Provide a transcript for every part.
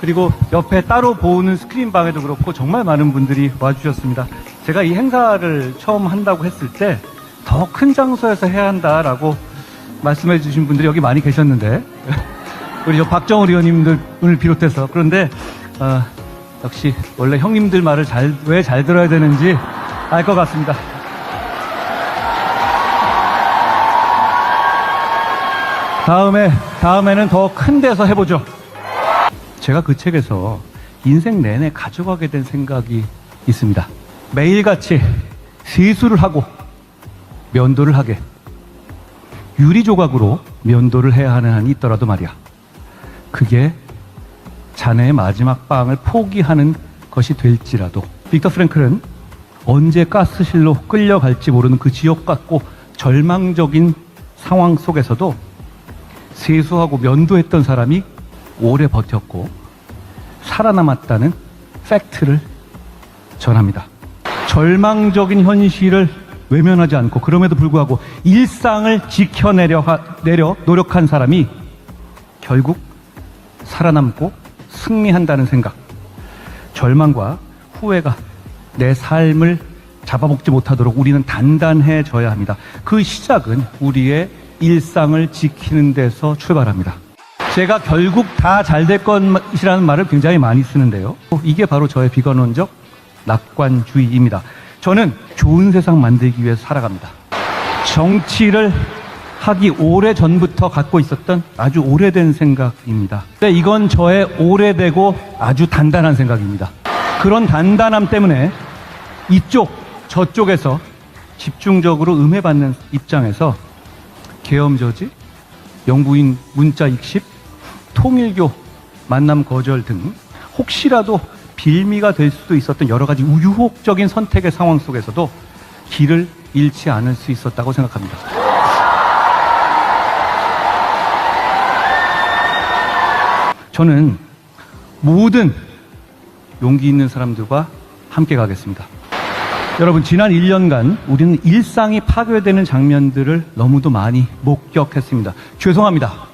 그리고 옆에 따로 보는 스크린방에도 그렇고 정말 많은 분들이 와주셨습니다. 제가 이 행사를 처음 한다고 했을 때 더 큰 장소에서 해야 한다라고 말씀해 주신 분들이 여기 많이 계셨는데 우리 저 박정우 의원님들을 비롯해서 그런데 역시 원래 형님들 말을 왜 잘 들어야 되는지 알 것 같습니다. 다음에는 더 큰 데서 해보죠. 제가 그 책에서 인생 내내 가져가게 된 생각이 있습니다. 매일같이 세수를 하고 면도를 하게. 유리 조각으로 면도를 해야 하는 한이 있더라도 말이야. 그게 자네의 마지막 빵을 포기하는 것이 될지라도. 빅터 프랭클은 언제 가스실로 끌려갈지 모르는 그 지옥 같고 절망적인 상황 속에서도 세수하고 면도했던 사람이 오래 버텼고 살아남았다는 팩트를 전합니다. 절망적인 현실을 외면하지 않고 그럼에도 불구하고 일상을 지켜내려 노력한 사람이 결국 살아남고 승리한다는 생각. 절망과 후회가 내 삶을 잡아먹지 못하도록 우리는 단단해져야 합니다. 그 시작은 우리의 일상을 지키는 데서 출발합니다. 제가 결국 다 잘 될 것이라는 말을 굉장히 많이 쓰는데요. 이게 바로 저의 비관론적 낙관주의입니다. 저는 좋은 세상 만들기 위해서 살아갑니다. 정치를 하기 오래 전부터 갖고 있었던 아주 오래된 생각입니다. 근데 이건 저의 오래되고 아주 단단한 생각입니다. 그런 단단함 때문에 이쪽, 저쪽에서 집중적으로 음해받는 입장에서 계엄저지, 영부인 문자 익십, 통일교 만남 거절 등 혹시라도 빌미가 될 수도 있었던 여러 가지 유혹적인 선택의 상황 속에서도 길을 잃지 않을 수 있었다고 생각합니다. 저는 모든 용기 있는 사람들과 함께 가겠습니다. 여러분, 지난 1년간 우리는 일상이 파괴되는 장면들을 너무도 많이 목격했습니다. 죄송합니다.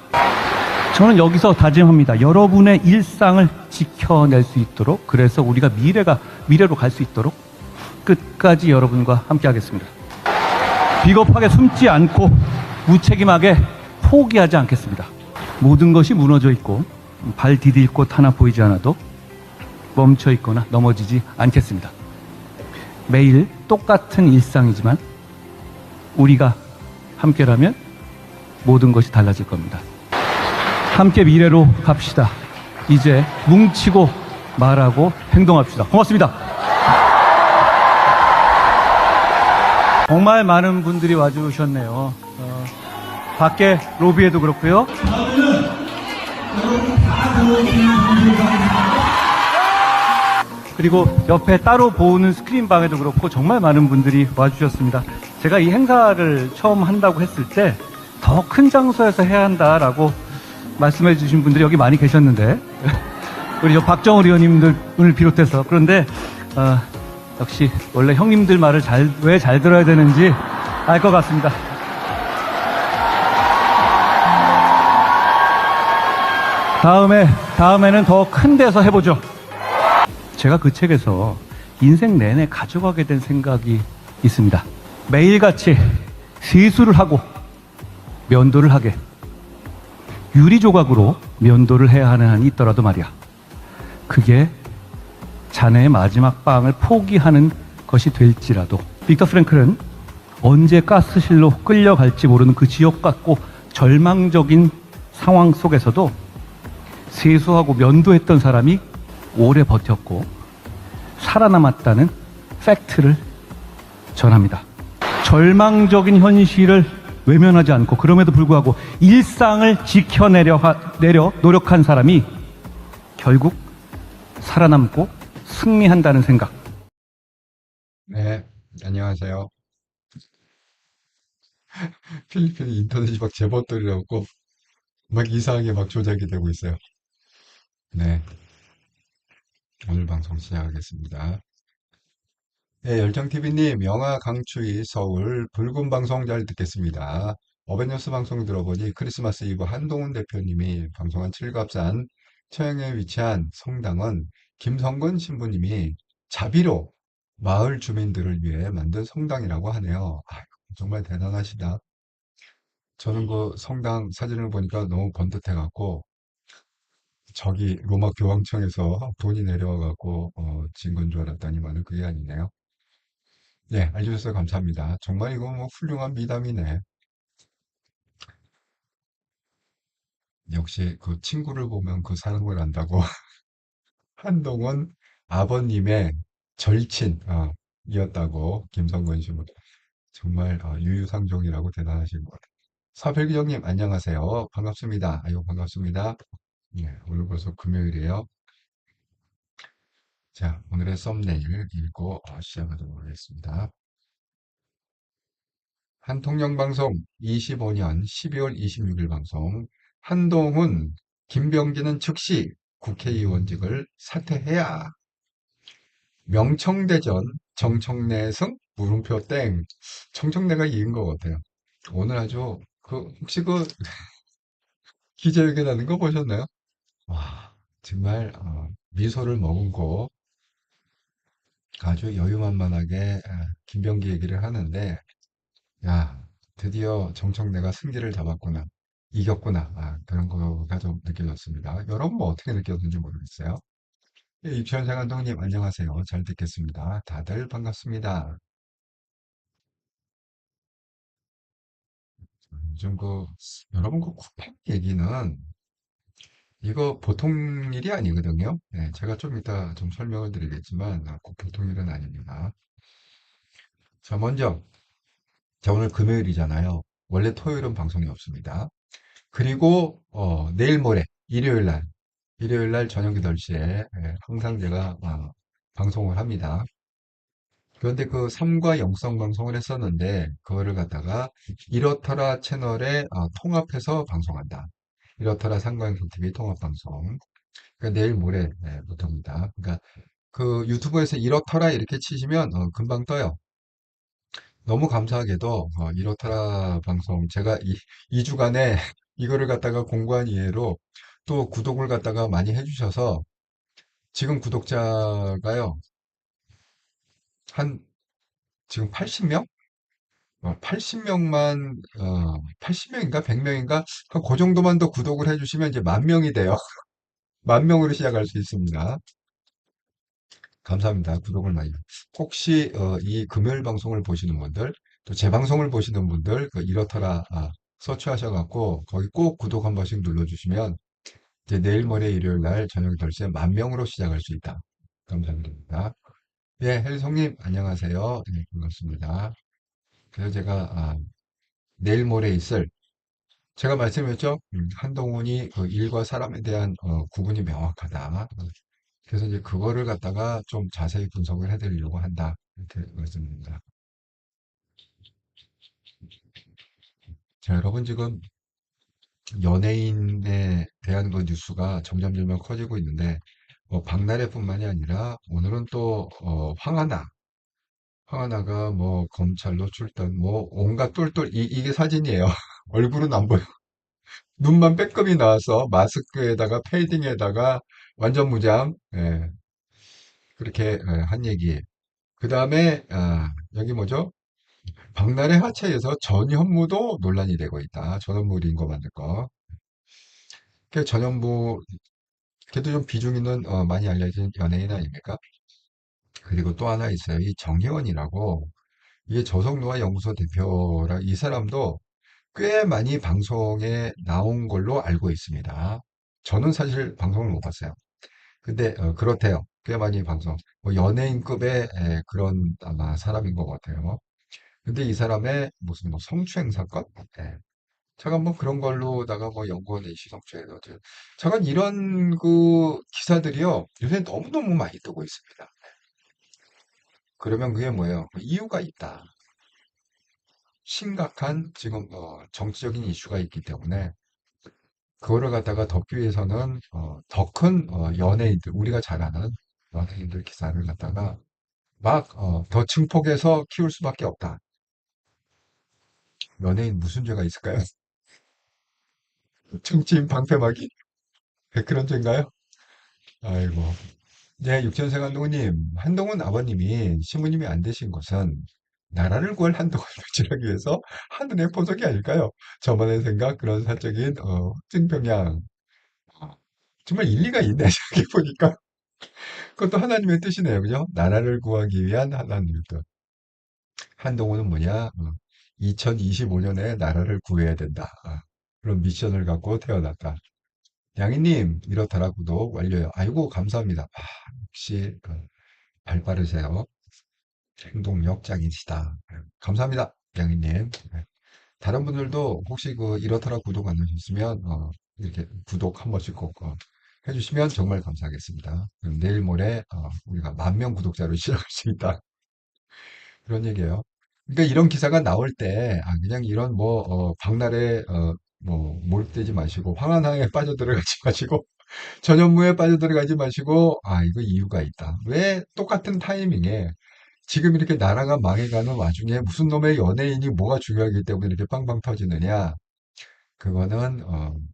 저는 여기서 다짐합니다. 여러분의 일상을 지켜낼 수 있도록, 그래서 우리가 미래로 갈 수 있도록 끝까지 여러분과 함께 하겠습니다. 비겁하게 숨지 않고 무책임하게 포기하지 않겠습니다. 모든 것이 무너져 있고 발 디딜 곳 하나 보이지 않아도 멈춰 있거나 넘어지지 않겠습니다. 매일 똑같은 일상이지만 우리가 함께라면 모든 것이 달라질 겁니다. 함께 미래로 갑시다. 이제 뭉치고 말하고 행동합시다. 고맙습니다. 정말 많은 분들이 와주셨네요. 밖에 로비에도 그렇고요. 그리고 옆에 따로 보는 스크린방에도 그렇고 정말 많은 분들이 와주셨습니다. 제가 이 행사를 처음 한다고 했을 때 더 큰 장소에서 해야 한다라고 말씀해 주신 분들이 여기 많이 계셨는데 우리 저 박정우 의원님들을 비롯해서 그런데 역시 원래 형님들 말을 왜 잘 들어야 되는지 알 것 같습니다. 다음에는 더 큰 데서 해보죠. 제가 그 책에서 인생 내내 가져가게 된 생각이 있습니다. 매일같이 세수를 하고 면도를 하게. 유리 조각으로 면도를 해야 하는 한이 있더라도 말이야. 그게 자네의 마지막 빵을 포기하는 것이 될지라도. 빅터 프랭클은 언제 가스실로 끌려갈지 모르는 그 지옥 같고 절망적인 상황 속에서도 세수하고 면도했던 사람이 오래 버텼고 살아남았다는 팩트를 전합니다. 절망적인 현실을 외면하지 않고 그럼에도 불구하고 일상을 지켜내려 노력한 사람이 결국 살아남고 승리한다는 생각. 네, 안녕하세요. 필리핀 인터넷이 막 제멋들이라고 막 이상하게 막 조작이 되고 있어요. 네, 오늘 방송 시작하겠습니다. 네, 열정TV님, 영화 강추위 서울 붉은 방송 잘 듣겠습니다. 어벤져스 방송 들어보니 크리스마스 이브 한동훈 대표님이 방송한 칠갑산 처형에 위치한 성당은 김성근 신부님이 자비로 마을 주민들을 위해 만든 성당이라고 하네요. 아, 정말 대단하시다. 저는 그 성당 사진을 보니까 너무 번듯해갖고 저기 로마 교황청에서 돈이 내려와갖고 지은 건 줄 알았더니만은 그게 아니네요. 예, 알려주셔서 감사합니다. 정말 이거 뭐 훌륭한 미담이네. 역시 그 친구를 보면 그 사람을 안다고. 한동훈 아버님의 절친 이었다고 김성건 씨는 정말 유유상종이라고 대단하신 것 같아요. 사백기정님 안녕하세요. 반갑습니다. 아유 반갑습니다. 예, 오늘 벌써 금요일이에요. 자, 오늘의 썸네일 읽고 시작하도록 하겠습니다. 한통령방송 25년 12월 26일 방송. 한동훈, 김병기는 즉시 국회의원직을 사퇴해야. 명청대전 정청래 승 물음표 땡. 청청래가 이긴 것 같아요. 오늘 아주 혹시 그 기자회견하는 거 보셨나요? 와, 정말 미소를 머금고 아주 여유만만하게 김병기 얘기를 하는데, 야, 드디어 정청래가 승기를 잡았구나. 이겼구나. 그런 거가 좀 느껴졌습니다. 여러분 뭐 어떻게 느꼈는지 모르겠어요. 예, 입천생 감독님 안녕하세요. 잘 듣겠습니다. 다들 반갑습니다. 요즘 여러분 쿠팡 얘기는 이거 보통 일이 아니거든요. 네, 제가 좀 이따 좀 설명을 드리겠지만, 꼭 보통 일은 아닙니다. 자, 먼저, 자, 오늘 금요일이잖아요. 원래 토요일은 방송이 없습니다. 그리고, 내일 모레, 일요일 날 저녁 8시에, 항상 제가, 방송을 합니다. 그런데 그 삼과 영성 방송을 했었는데, 그거를 갖다가, 이렇더라 채널에 통합해서 방송한다. 이렇더라 상관영성 TV 통합방송. 그러니까 내일 모레부터입니다. 그러니까 그 유튜브에서 이렇더라 이렇게 치시면 금방 떠요. 너무 감사하게도 이렇더라 방송 제가 2주간에 이거를 갖다가 공부한 이해로 또 구독을 갖다가 많이 해주셔서 지금 구독자가요 한 지금 80명? 80명만 80명인가 100명인가 그 정도만 더 구독을 해주시면 이제 10,000명이 돼요. 10,000명으로 시작할 수 있습니다. 감사합니다. 구독을 많이. 혹시 이 금요일 방송을 보시는 분들, 또 제 방송을 보시는 분들, 이렇더라 서치하셔갖고 거기 꼭 구독 한 번씩 눌러주시면 이제 내일 모레 일요일 날 저녁 10시에 10,000명으로 시작할 수 있다. 감사드립니다. 예, 헬송님 안녕하세요. 네, 반갑습니다. 그래서 제가 내일 모레 있을 제가 말씀드렸죠. 한동훈이 그 일과 사람에 대한 구분이 명확하다. 그래서 이제 그거를 갖다가 좀 자세히 분석을 해드리려고 한다. 이렇게 말씀드립니다. 자, 여러분 지금 연예인에 대한 그 뉴스가 점점 커지고 있는데, 박나래뿐만이 아니라 오늘은 또 황하나가 뭐 검찰로 출동, 뭐 온갖 똘똘 이게 사진이에요. 얼굴은 안 보여. 눈만 빼끔이 나와서 마스크에다가 패딩에다가 완전 무장. 예, 그렇게 한 얘기예요. 그 다음에 여기 뭐죠? 박나래 하차에서 전현무도 논란이 되고 있다. 전현무 링거 만들 거. 그 전현무, 걔도 좀 비중 있는, 많이 알려진 연예인 아닙니까? 그리고 또 하나 있어요. 이 정혜원이라고, 이게 조성노화 연구소 대표라, 이 사람도 꽤 많이 방송에 나온 걸로 알고 있습니다. 저는 사실 방송을 못 봤어요. 근데, 그렇대요. 꽤 많이 방송. 뭐 연예인급의 그런 아마 사람인 것 같아요. 근데 이 사람의 무슨 뭐 성추행 사건? 예. 잠깐 뭐 그런 걸로다가 뭐 연구원의 시성추행을 잠깐 이런 기사들이요 요새 너무너무 많이 뜨고 있습니다. 그러면 그게 뭐예요? 이유가 있다. 심각한 지금 정치적인 이슈가 있기 때문에 그거를 갖다가 덮기 위해서는 더 큰 연예인들 우리가 잘 아는 연예인들 기사를 갖다가 막 더 증폭해서 키울 수밖에 없다. 연예인 무슨 죄가 있을까요? 정치인 방패막이 그런 죄인가요? 아이고. 네, 육천생 한동훈님, 한동훈 아버님이 신부님이 안 되신 것은 나라를 구할 한동훈을 배출하기 위해서 하늘의 보석이 아닐까요? 저만의 생각, 그런 사적인 확증평양. 아, 정말 일리가 있네, 생각해보니까. 그것도 하나님의 뜻이네요, 그죠? 나라를 구하기 위한 하나님의 뜻. 한동훈은 뭐냐? 2025년에 나라를 구해야 된다. 그런 미션을 갖고 태어났다. 양희님, 이렇더라 구독 완료요. 아이고, 감사합니다. 역시 발 빠르세요. 행동력 짱이시다. 감사합니다, 양희님. 다른 분들도 혹시 이렇더라 구독 안 하셨으면 이렇게 구독 한 번씩 꼭 해주시면 정말 감사하겠습니다. 그럼 내일 모레 우리가 10,000명 구독자로 시작할 수 있다. 그런 얘기예요. 그러니까 이런 기사가 나올 때 그냥 이런 박날에 몰두되지 마시고 황한항에 빠져들어가지 마시고 전현무에 빠져들어가지 마시고 이거 이유가 있다. 왜 똑같은 타이밍에 지금 이렇게 나라가 망해가는 와중에 무슨 놈의 연예인이 뭐가 중요하기 때문에 이렇게 빵빵 터지느냐? 그거는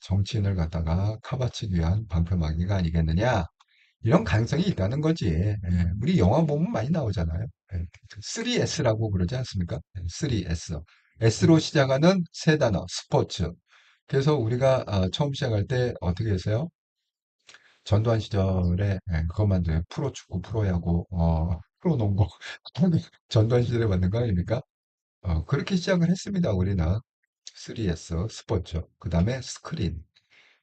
정치인을 갖다가 카바치기 위한 방패막이가 아니겠느냐? 이런 가능성이 있다는 거지. 예, 우리 영화 보면 많이 나오잖아요. 3S라고 그러지 않습니까? 3S. S로 시작하는 세 단어, 스포츠. 그래서 우리가 처음 시작할 때 어떻게 했어요? 전두환 시절에 그것만 돼. 프로축구, 프로야구, 프로농구. 전두환 시절에 만든 거 아닙니까? 그렇게 시작을 했습니다. 우리는 3S, 스포츠. 그 다음에 스크린.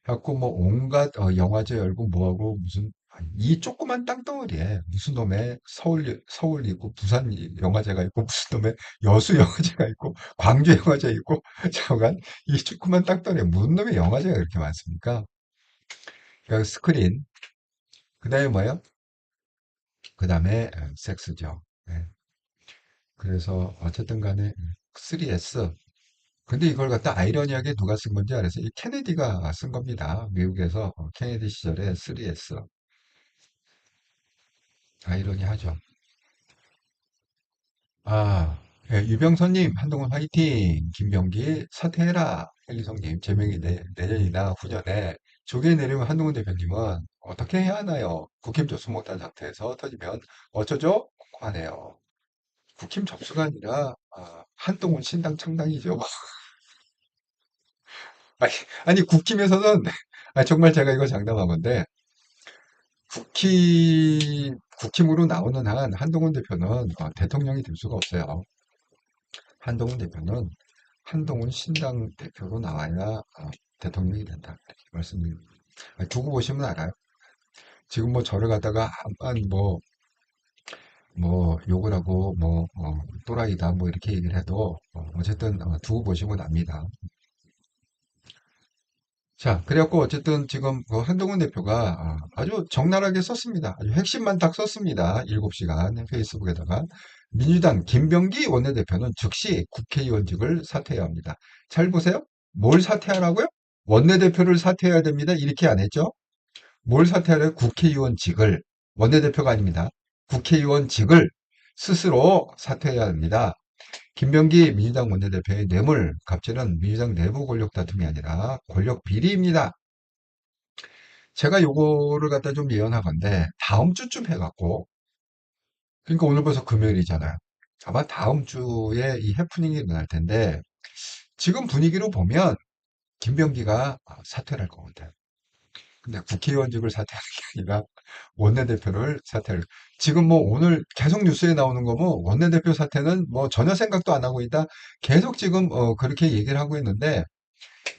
갖고 뭐 온갖 영화제 열고 뭐하고 무슨 이 조그만 땅덩어리에 무슨 놈의 서울 있고 부산 영화제가 있고 무슨 놈의 여수 영화제가 있고 광주 영화제 있고 잠깐 이 조그만 땅덩어리에 무슨 놈의 영화제가 그렇게 많습니까? 그러니까 스크린 그다음에 뭐예요? 그다음에 섹스죠. 예. 그래서 어쨌든 간에 3S 근데 이걸 갖다 아이러니하게 누가 쓴 건지 알았어요. 이 케네디가 쓴 겁니다. 미국에서 케네디 시절에 3S 아이러니하죠. 예, 유병선님, 한동훈 화이팅! 김병기, 사퇴해라! 헬리성님, 제명이 내년이나 후년에 조기에 내리면 한동훈 대표님은 어떻게 해야 하나요? 국힘 접수 못한 상태에서 터지면 어쩌죠? 궁금하네요. 국힘 접수가 아니라, 한동훈 신당 창당이죠. 아니, 아니, 국힘에서는, 정말 제가 이거 장담하건데, 국힘으로 나오는 한 한동훈 대표는 대통령이 될 수가 없어요. 한동훈 대표는 한동훈 신당 대표로 나와야 대통령이 된다. 이렇게 말씀드립니다. 두고 보시면 알아요. 지금 뭐 저를 갖다가 한번 욕을 하고 또라이다 뭐 이렇게 얘기를 해도 어쨌든 두고 보시면 압니다. 자, 그래갖고 어쨌든 지금 그 한동훈 대표가 아주 적나라하게 썼습니다. 아주 핵심만 딱 썼습니다. 7시간 페이스북에다가. 민주당 김병기 원내대표는 즉시 국회의원직을 사퇴해야 합니다. 잘 보세요. 뭘 사퇴하라고요? 원내대표를 사퇴해야 됩니다. 이렇게 안 했죠? 뭘 사퇴하래요? 국회의원직을. 원내대표가 아닙니다. 국회의원직을 스스로 사퇴해야 합니다. 김병기 민주당 원내대표의 뇌물 갑질은 민주당 내부 권력 다툼이 아니라 권력 비리입니다. 제가 요거를 갖다 좀 예언하건데 다음 주쯤 해갖고 그러니까 오늘 벌써 금요일이잖아요. 아마 다음 주에 이 해프닝이 일어날 텐데 지금 분위기로 보면 김병기가 사퇴를 할 것 같아요. 근데 국회의원직을 사퇴하는 게 아니라 원내대표를 사퇴를 지금 뭐 오늘 계속 뉴스에 나오는 거 뭐 원내대표 사퇴는 뭐 전혀 생각도 안 하고 있다. 계속 지금 그렇게 얘기를 하고 있는데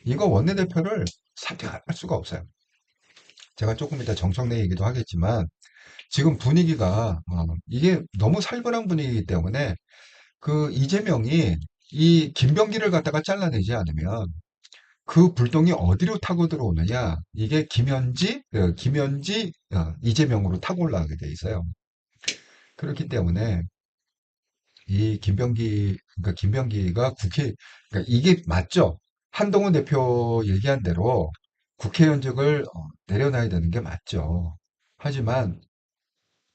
이거 원내대표를 사퇴할 수가 없어요. 제가 조금 이따 정청래 얘기도 하겠지만 지금 분위기가 이게 너무 살벌한 분위기이기 때문에 그 이재명이 이 김병기를 갖다가 잘라내지 않으면 그 불똥이 어디로 타고 들어오느냐 이게 김현지 이재명으로 타고 올라가게 돼 있어요. 그렇기 때문에 이 그러니까 김병기가 그러니까 이게 맞죠. 한동훈 대표 얘기한 대로 국회의원직을 내려놔야 되는 게 맞죠. 하지만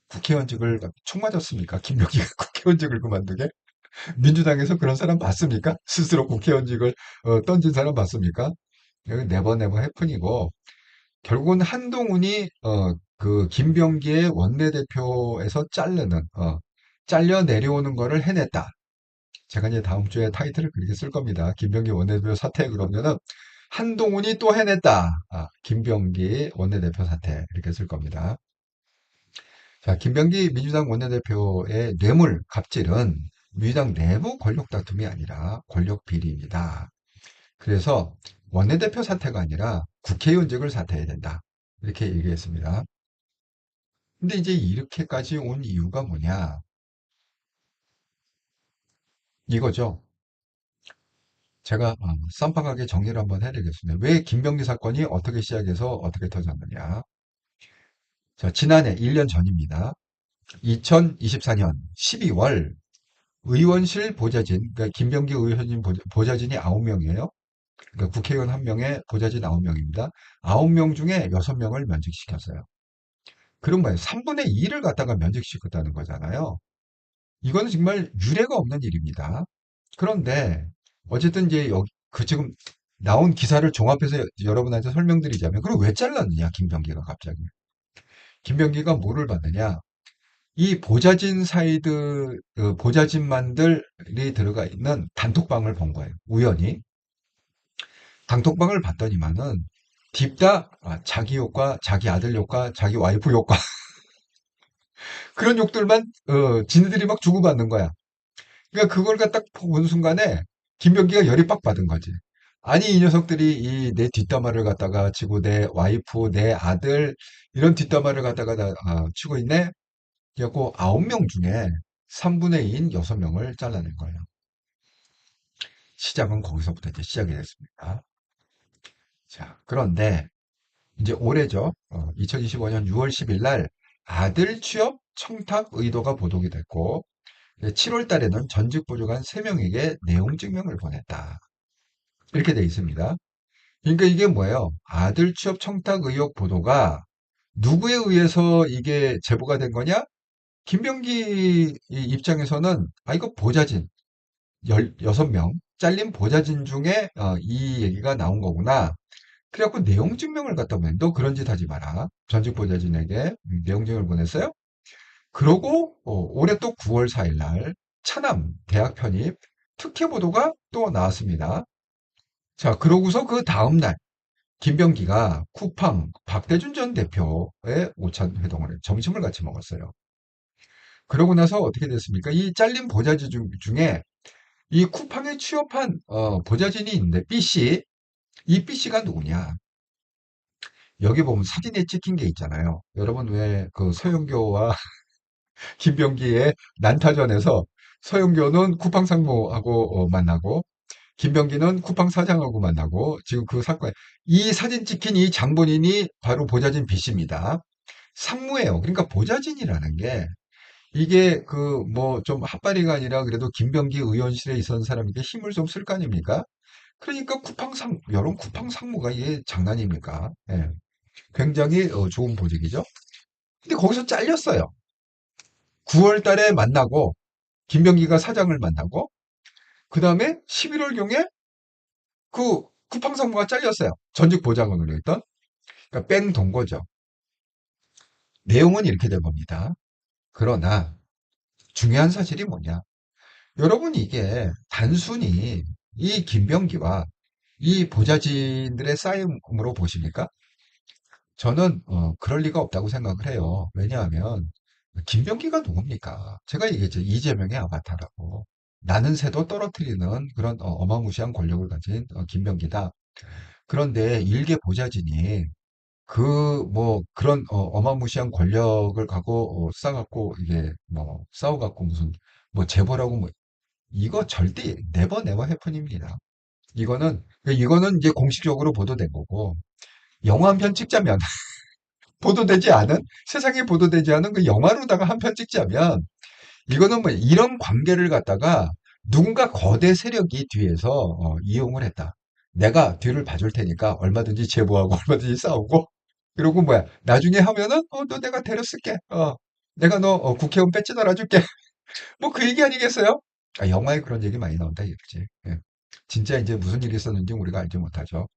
국회의원직을 총 맞았습니까? 김병기가 국회의원직을 그만두게? 민주당에서 그런 사람 봤습니까? 스스로 국회의원직을 던진 사람 봤습니까? 여기 네버네버 해픈이고 결국은 한동훈이 그 김병기의 원내대표에서 잘려 내려오는 거를 해냈다. 제가 이제 다음 주에 타이틀을 그렇게 쓸 겁니다. 김병기 원내대표 사퇴 그러면은 한동훈이 또 해냈다. 김병기 원내대표 사퇴 이렇게 쓸 겁니다. 자, 김병기 민주당 원내대표의 뇌물 갑질은 민주당 내부 권력 다툼이 아니라 권력 비리입니다. 그래서 원내대표 사퇴가 아니라 국회의원직을 사퇴해야 된다. 이렇게 얘기했습니다. 근데 이제 이렇게까지 온 이유가 뭐냐? 이거죠. 제가 쌈박하게 정리를 한번 해드리겠습니다. 왜 김병기 사건이 어떻게 시작해서 어떻게 터졌느냐? 자, 지난해 1년 전입니다. 2024년 12월 의원실 보좌진, 그러니까 김병기 의원실 보좌진이 9명이에요. 그러니까 국회의원 1명에 보좌진 9명입니다. 9명 중에 6명을 면직시켰어요. 그런 거예요. 3분의 2를 갖다가 면직시켰다는 거잖아요. 이거는 정말 유례가 없는 일입니다. 그런데 어쨌든 이제 지금 나온 기사를 종합해서 여러분한테 설명드리자면 그럼 왜 잘랐느냐 김병기가 갑자기. 김병기가 뭐를 받느냐. 이 보좌진 보좌진만들이 들어가 있는 단톡방을 본 거예요. 우연히. 단톡방을 봤더니만은 딥다 자기 효과, 자기 아들 효과, 자기 와이프 효과 그런 욕들만 지네들이 막 주고받는 거야. 그러니까 그걸 갖다 본 순간에 김병기가 열이 빡 받은 거지. 아니 이 녀석들이 이 내 뒷담화를 갖다가 치고 내 와이프, 내 아들 이런 뒷담화를 갖다가 치고 있네. 그래갖고 9명 중에 3분의 2인 6명을 잘라낸 거예요. 시작은 거기서부터 이제 시작이 됐습니다. 자, 그런데 이제 올해죠. 2025년 6월 10일 날 아들 취업 청탁 의도가 보도가 됐고 7월 달에는 전직 보좌관 3명에게 내용 증명을 보냈다. 이렇게 돼 있습니다. 그러니까 이게 뭐예요? 아들 취업 청탁 의혹 보도가 누구에 의해서 이게 제보가 된 거냐? 김병기 입장에서는 이거 보좌진 16명 잘린 보좌진 중에 이 얘기가 나온 거구나. 그래갖고 내용 증명을 갖다 보내. 너 그런 짓 하지 마라. 전직 보좌진에게 내용 증명을 보냈어요. 그러고 올해 또 9월 4일 날 차남 대학 편입 특혜 보도가 또 나왔습니다. 자, 그러고서 그 다음 날 김병기가 쿠팡 박대준 전 대표의 오찬 회동을 점심을 같이 먹었어요. 그러고 나서 어떻게 됐습니까? 이 잘린 보좌진 중에 이 쿠팡에 취업한 보좌진이 있는데 B씨, 이 B씨가 누구냐? 여기 보면 사진에 찍힌 게 있잖아요. 여러분 왜 그 서영교와 김병기의 난타전에서 서영교는 쿠팡 상무하고 만나고 김병기는 쿠팡 사장하고 만나고 지금 그 사건 이 사진 찍힌 이 장본인이 바로 보좌진 B씨입니다. 상무예요. 그러니까 보좌진이라는 게 이게 그 뭐 좀 핫바리가 아니라 그래도 김병기 의원실에 있었던 사람에게 힘을 좀 쓸 거 아닙니까? 그러니까 여론 쿠팡 상무가 이게 장난입니까? 예. 굉장히 좋은 보직이죠. 근데 거기서 잘렸어요. 9월 달에 만나고 김병기가 사장을 만나고 그 다음에 11월경에 그 쿠팡 상무가 잘렸어요. 전직 보좌관으로 했던. 그러니까 뺑 돈 거죠. 내용은 이렇게 된 겁니다. 그러나 중요한 사실이 뭐냐? 여러분 이게 단순히 이 김병기와 이 보좌진들의 싸움으로 보십니까? 저는 그럴 리가 없다고 생각을 해요. 왜냐하면 김병기가 누굽니까? 제가 얘기했죠. 이재명의 아바타라고. 나는 새도 떨어뜨리는 그런 어마무시한 권력을 가진 김병기다. 그런데 일개 보좌진이 그 뭐 그런 어마무시한 권력을 갖고 싸갖고 이게 뭐 싸워갖고 무슨 뭐 재벌하고 뭐 이거 절대 네버 해픈입니다. 이거는 이제 공식적으로 보도된 거고 영화 한 편 찍자면 보도되지 않은 세상에 보도되지 않은 그 영화로다가 한 편 찍자면 이거는 뭐 이런 관계를 갖다가 누군가 거대 세력이 뒤에서 이용을 했다. 내가 뒤를 봐줄 테니까 얼마든지 제보하고 얼마든지 싸우고 그리고 뭐야 나중에 하면은 너 내가 데려 쓸게. 내가 너 국회의원 배지 달아줄게. 뭐 그 얘기 아니겠어요? 영화에 그런 얘기 많이 나온다 이거지. 예. 진짜 이제 무슨 일이 있었는지 우리가 알지 못하죠.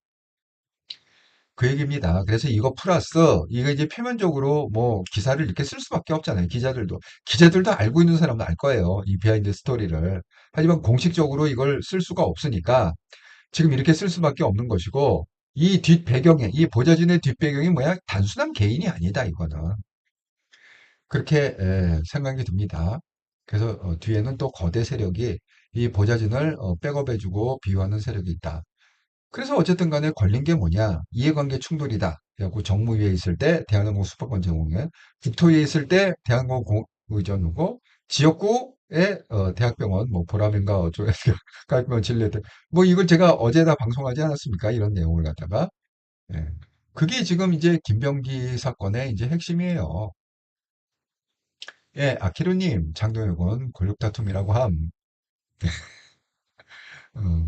그 얘기입니다. 그래서 이거 플러스 이거 이제 표면적으로 뭐 기사를 이렇게 쓸 수밖에 없잖아요. 기자들도 알고 있는 사람은 알 거예요. 이 비하인드 스토리를. 하지만 공식적으로 이걸 쓸 수가 없으니까 지금 이렇게 쓸 수밖에 없는 것이고 이 뒷배경에 이 보좌진의 뒷배경이 뭐야? 단순한 개인이 아니다 이거는. 그렇게 생각이 듭니다. 그래서 뒤에는 또 거대 세력이 이 보좌진을 백업해주고 비호하는 세력이 있다. 그래서 어쨌든 간에 걸린 게 뭐냐? 이해관계 충돌이다. 그래갖고 정무위에 있을 때 대한항공 수법권 제공에, 국토위에 있을 때 대한항공 의전이고, 지역구에 대학병원, 뭐 보라민가 어쩌고 깔병원 진료대, 뭐 이걸 제가 어제다 방송하지 않았습니까? 이런 내용을 갖다가. 예. 그게 지금 이제 김병기 사건의 이제 핵심이에요. 예, 아키루님, 장동혁은 권력다툼이라고 함. 어,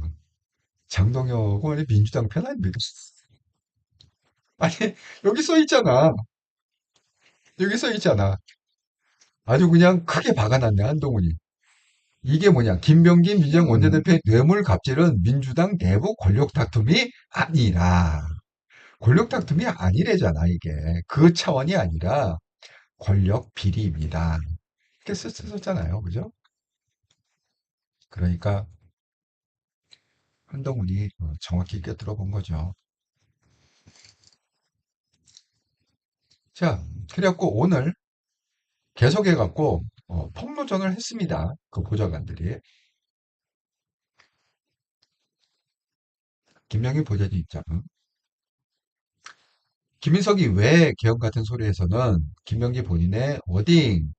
장동혁은 민주당 편 아닙니까? 아니, 여기 써 있잖아. 여기 써 있잖아. 아주 그냥 크게 박아놨네, 한동훈이. 이게 뭐냐. 김병기 민주당 원내대표의 뇌물 갑질은 민주당 내부 권력 다툼이 아니라. 권력 다툼이 아니래잖아, 이게. 그 차원이 아니라 권력 비리입니다. 이렇게 썼잖아요. 그죠? 그러니까 한동훈이 정확히 꿰뚫어 본 거죠. 자, 그래갖고 오늘 계속해갖고 폭로전을 했습니다. 그 보좌관들이. 김명희 보좌관 입장은. 김인석이 왜 계엄 같은 소리에서는 김명기 본인의 워딩,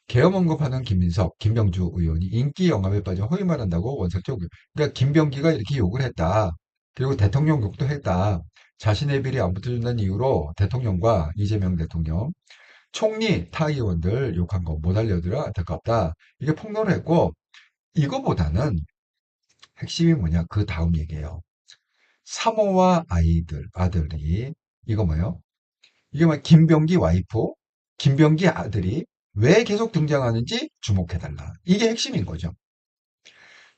계엄 언급하는 김인석, 김병주 의원이 인기 영합에 빠져 허위 말한다고 원색적 그러니까 김병기가 이렇게 욕을 했다. 그리고 대통령 욕도 했다. 자신의 비리 안 붙여준다는 이유로 대통령과 이재명 대통령, 총리, 타 의원들 욕한 거 못 알려들어 안타깝다. 이게 폭로를 했고 이거보다는 핵심이 뭐냐 그 다음 얘기예요. 사모와 아들이 이거 뭐예요? 이게 막 김병기 와이프, 김병기 아들이 왜 계속 등장하는지 주목해달라. 이게 핵심인 거죠.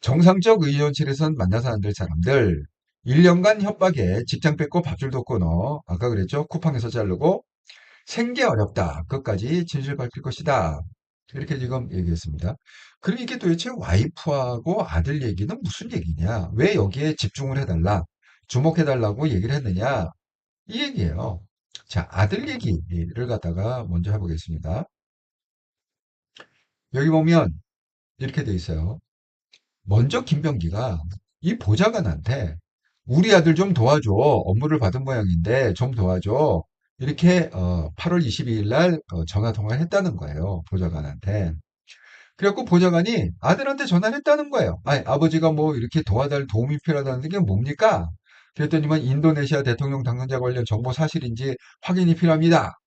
정상적 의원실에선 만나서 안 될 사람들, 1년간 협박에 직장 뺏고 밥줄도 끊어. 아까 그랬죠? 쿠팡에서 자르고 생계 어렵다. 그것까지 진실 밝힐 것이다. 이렇게 지금 얘기했습니다. 그럼 이게 도대체 와이프하고 아들 얘기는 무슨 얘기냐? 왜 여기에 집중을 해달라? 주목해달라고 얘기를 했느냐? 이 얘기예요. 자, 아들 얘기를 갖다가 먼저 해보겠습니다. 여기 보면 이렇게 돼 있어요. 먼저 김병기가 이 보좌관한테 우리 아들 좀 도와줘. 업무를 받은 모양인데 좀 도와줘. 이렇게 8월 22일 날 전화 통화를 했다는 거예요. 보좌관한테. 그래갖고 보좌관이 아들한테 전화를 했다는 거예요. 아니, 아버지가 뭐 이렇게 도와달 도움이 필요하다는 게 뭡니까? 그랬더니만 인도네시아 대통령 당선자 관련 정보 사실인지 확인이 필요합니다.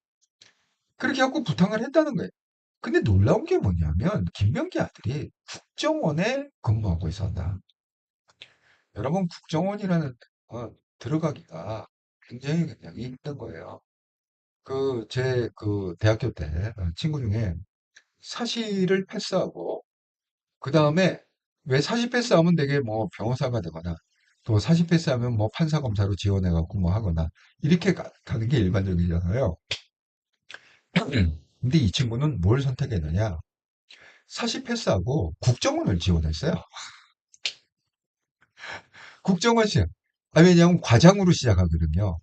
그렇게 하고 부탁을 했다는 거예요. 근데 놀라운 게 뭐냐면 김병기 아들이 국정원에 근무하고 있었다. 여러분 국정원이라는 들어가기가 굉장히 힘든 거예요. 제 대학교 때 친구 중에 사실을 패스하고 그 다음에 왜 사실 패스하면 되게 뭐 변호사가 되거나 또 사실 패스하면 뭐 판사 검사로 지원해갖고 뭐 하거나 이렇게 가는 게 일반적이잖아요. 근데 이 친구는 뭘 선택했느냐? 사실 패스하고 국정원을 지원했어요. 국정원 시작. 왜냐하면 과장으로 시작하거든요.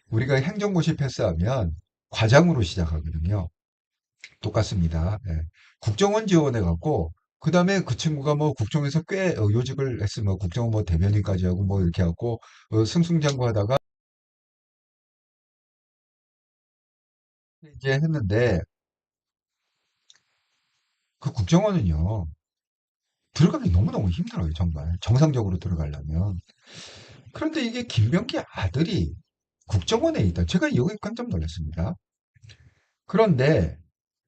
우리가 행정고시 패스하면 과장으로 시작하거든요. 똑같습니다. 예. 국정원 지원해갖고, 그 다음에 그 친구가 뭐 국정에서 꽤 요직을 했으면 국정원 뭐 대변인까지 하고 뭐 이렇게 하고 승승장구 하다가 이제 했는데 그 국정원은요, 들어가기 너무너무 힘들어요, 정말. 정상적으로 들어가려면. 그런데 이게 김병기 아들이 국정원에 있다. 제가 여기 깜짝 놀랐습니다. 그런데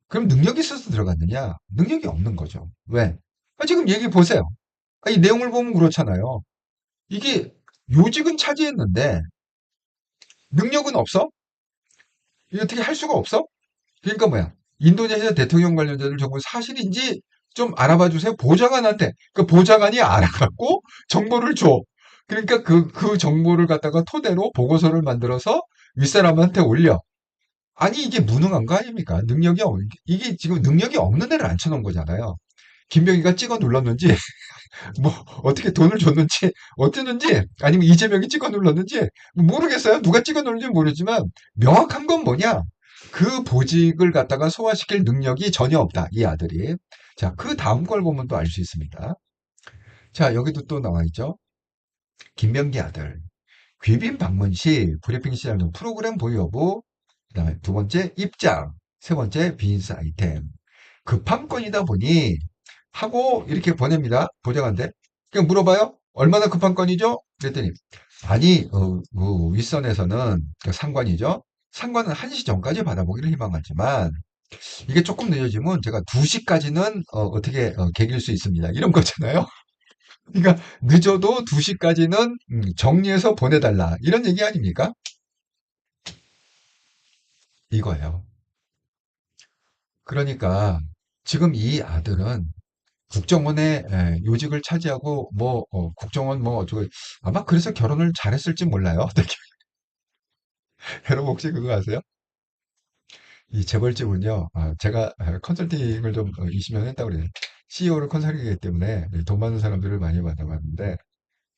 그럼 능력이 있어서 들어갔느냐? 능력이 없는 거죠. 왜? 지금 얘기 보세요. 이 내용을 보면 그렇잖아요. 이게 요직은 차지했는데 능력은 없어? 이거 어떻게 할 수가 없어? 그러니까 뭐야? 인도네시아 대통령 관련자들 정보 사실인지 좀 알아봐 주세요. 보좌관한테. 그 보좌관이 알아갖고 정보를 줘. 그러니까 그 정보를 갖다가 토대로 보고서를 만들어서 윗사람한테 올려. 아니, 이게 무능한 거 아닙니까? 이게 지금 능력이 없는 애를 앉혀놓은 거잖아요. 김병희가 찍어 눌렀는지, 뭐, 어떻게 돈을 줬는지, 어땠는지, 아니면 이재명이 찍어 눌렀는지, 모르겠어요. 누가 찍어 눌렀는지 모르지만, 명확한 건 뭐냐? 그 보직을 갖다가 소화시킬 능력이 전혀 없다. 이 아들이. 자, 그 다음 걸 보면 또 알 수 있습니다. 자, 여기도 또 나와 있죠. 김병기 아들. 귀빈 방문 시 브리핑 시작 중 프로그램 보유 여부, 그다음에 두 번째 입장, 세 번째 비즈니스 아이템. 급한 건이다 보니 하고 이렇게 보냅니다. 보좌관한테. 그냥 물어봐요. 얼마나 급한 건이죠? 그랬더니 아니 그 윗선에서는 그 상관이죠. 상관은 1시 전까지 받아보기를 희망하지만 이게 조금 늦어지면 제가 2시까지는 어떻게 개길 수 있습니다. 이런 거잖아요. 그러니까 늦어도 2시까지는 정리해서 보내달라. 이런 얘기 아닙니까? 이거예요. 그러니까 지금 이 아들은 국정원의 요직을 차지하고 뭐 국정원 뭐 어쩌고 아마 그래서 결혼을 잘했을지 몰라요. 여러분 혹시 그거 아세요? 이 재벌집은요. 제가 컨설팅을 좀 20년 했다고 그래요. CEO를 컨설팅이기 때문에 돈 많은 사람들을 많이 만나봤는데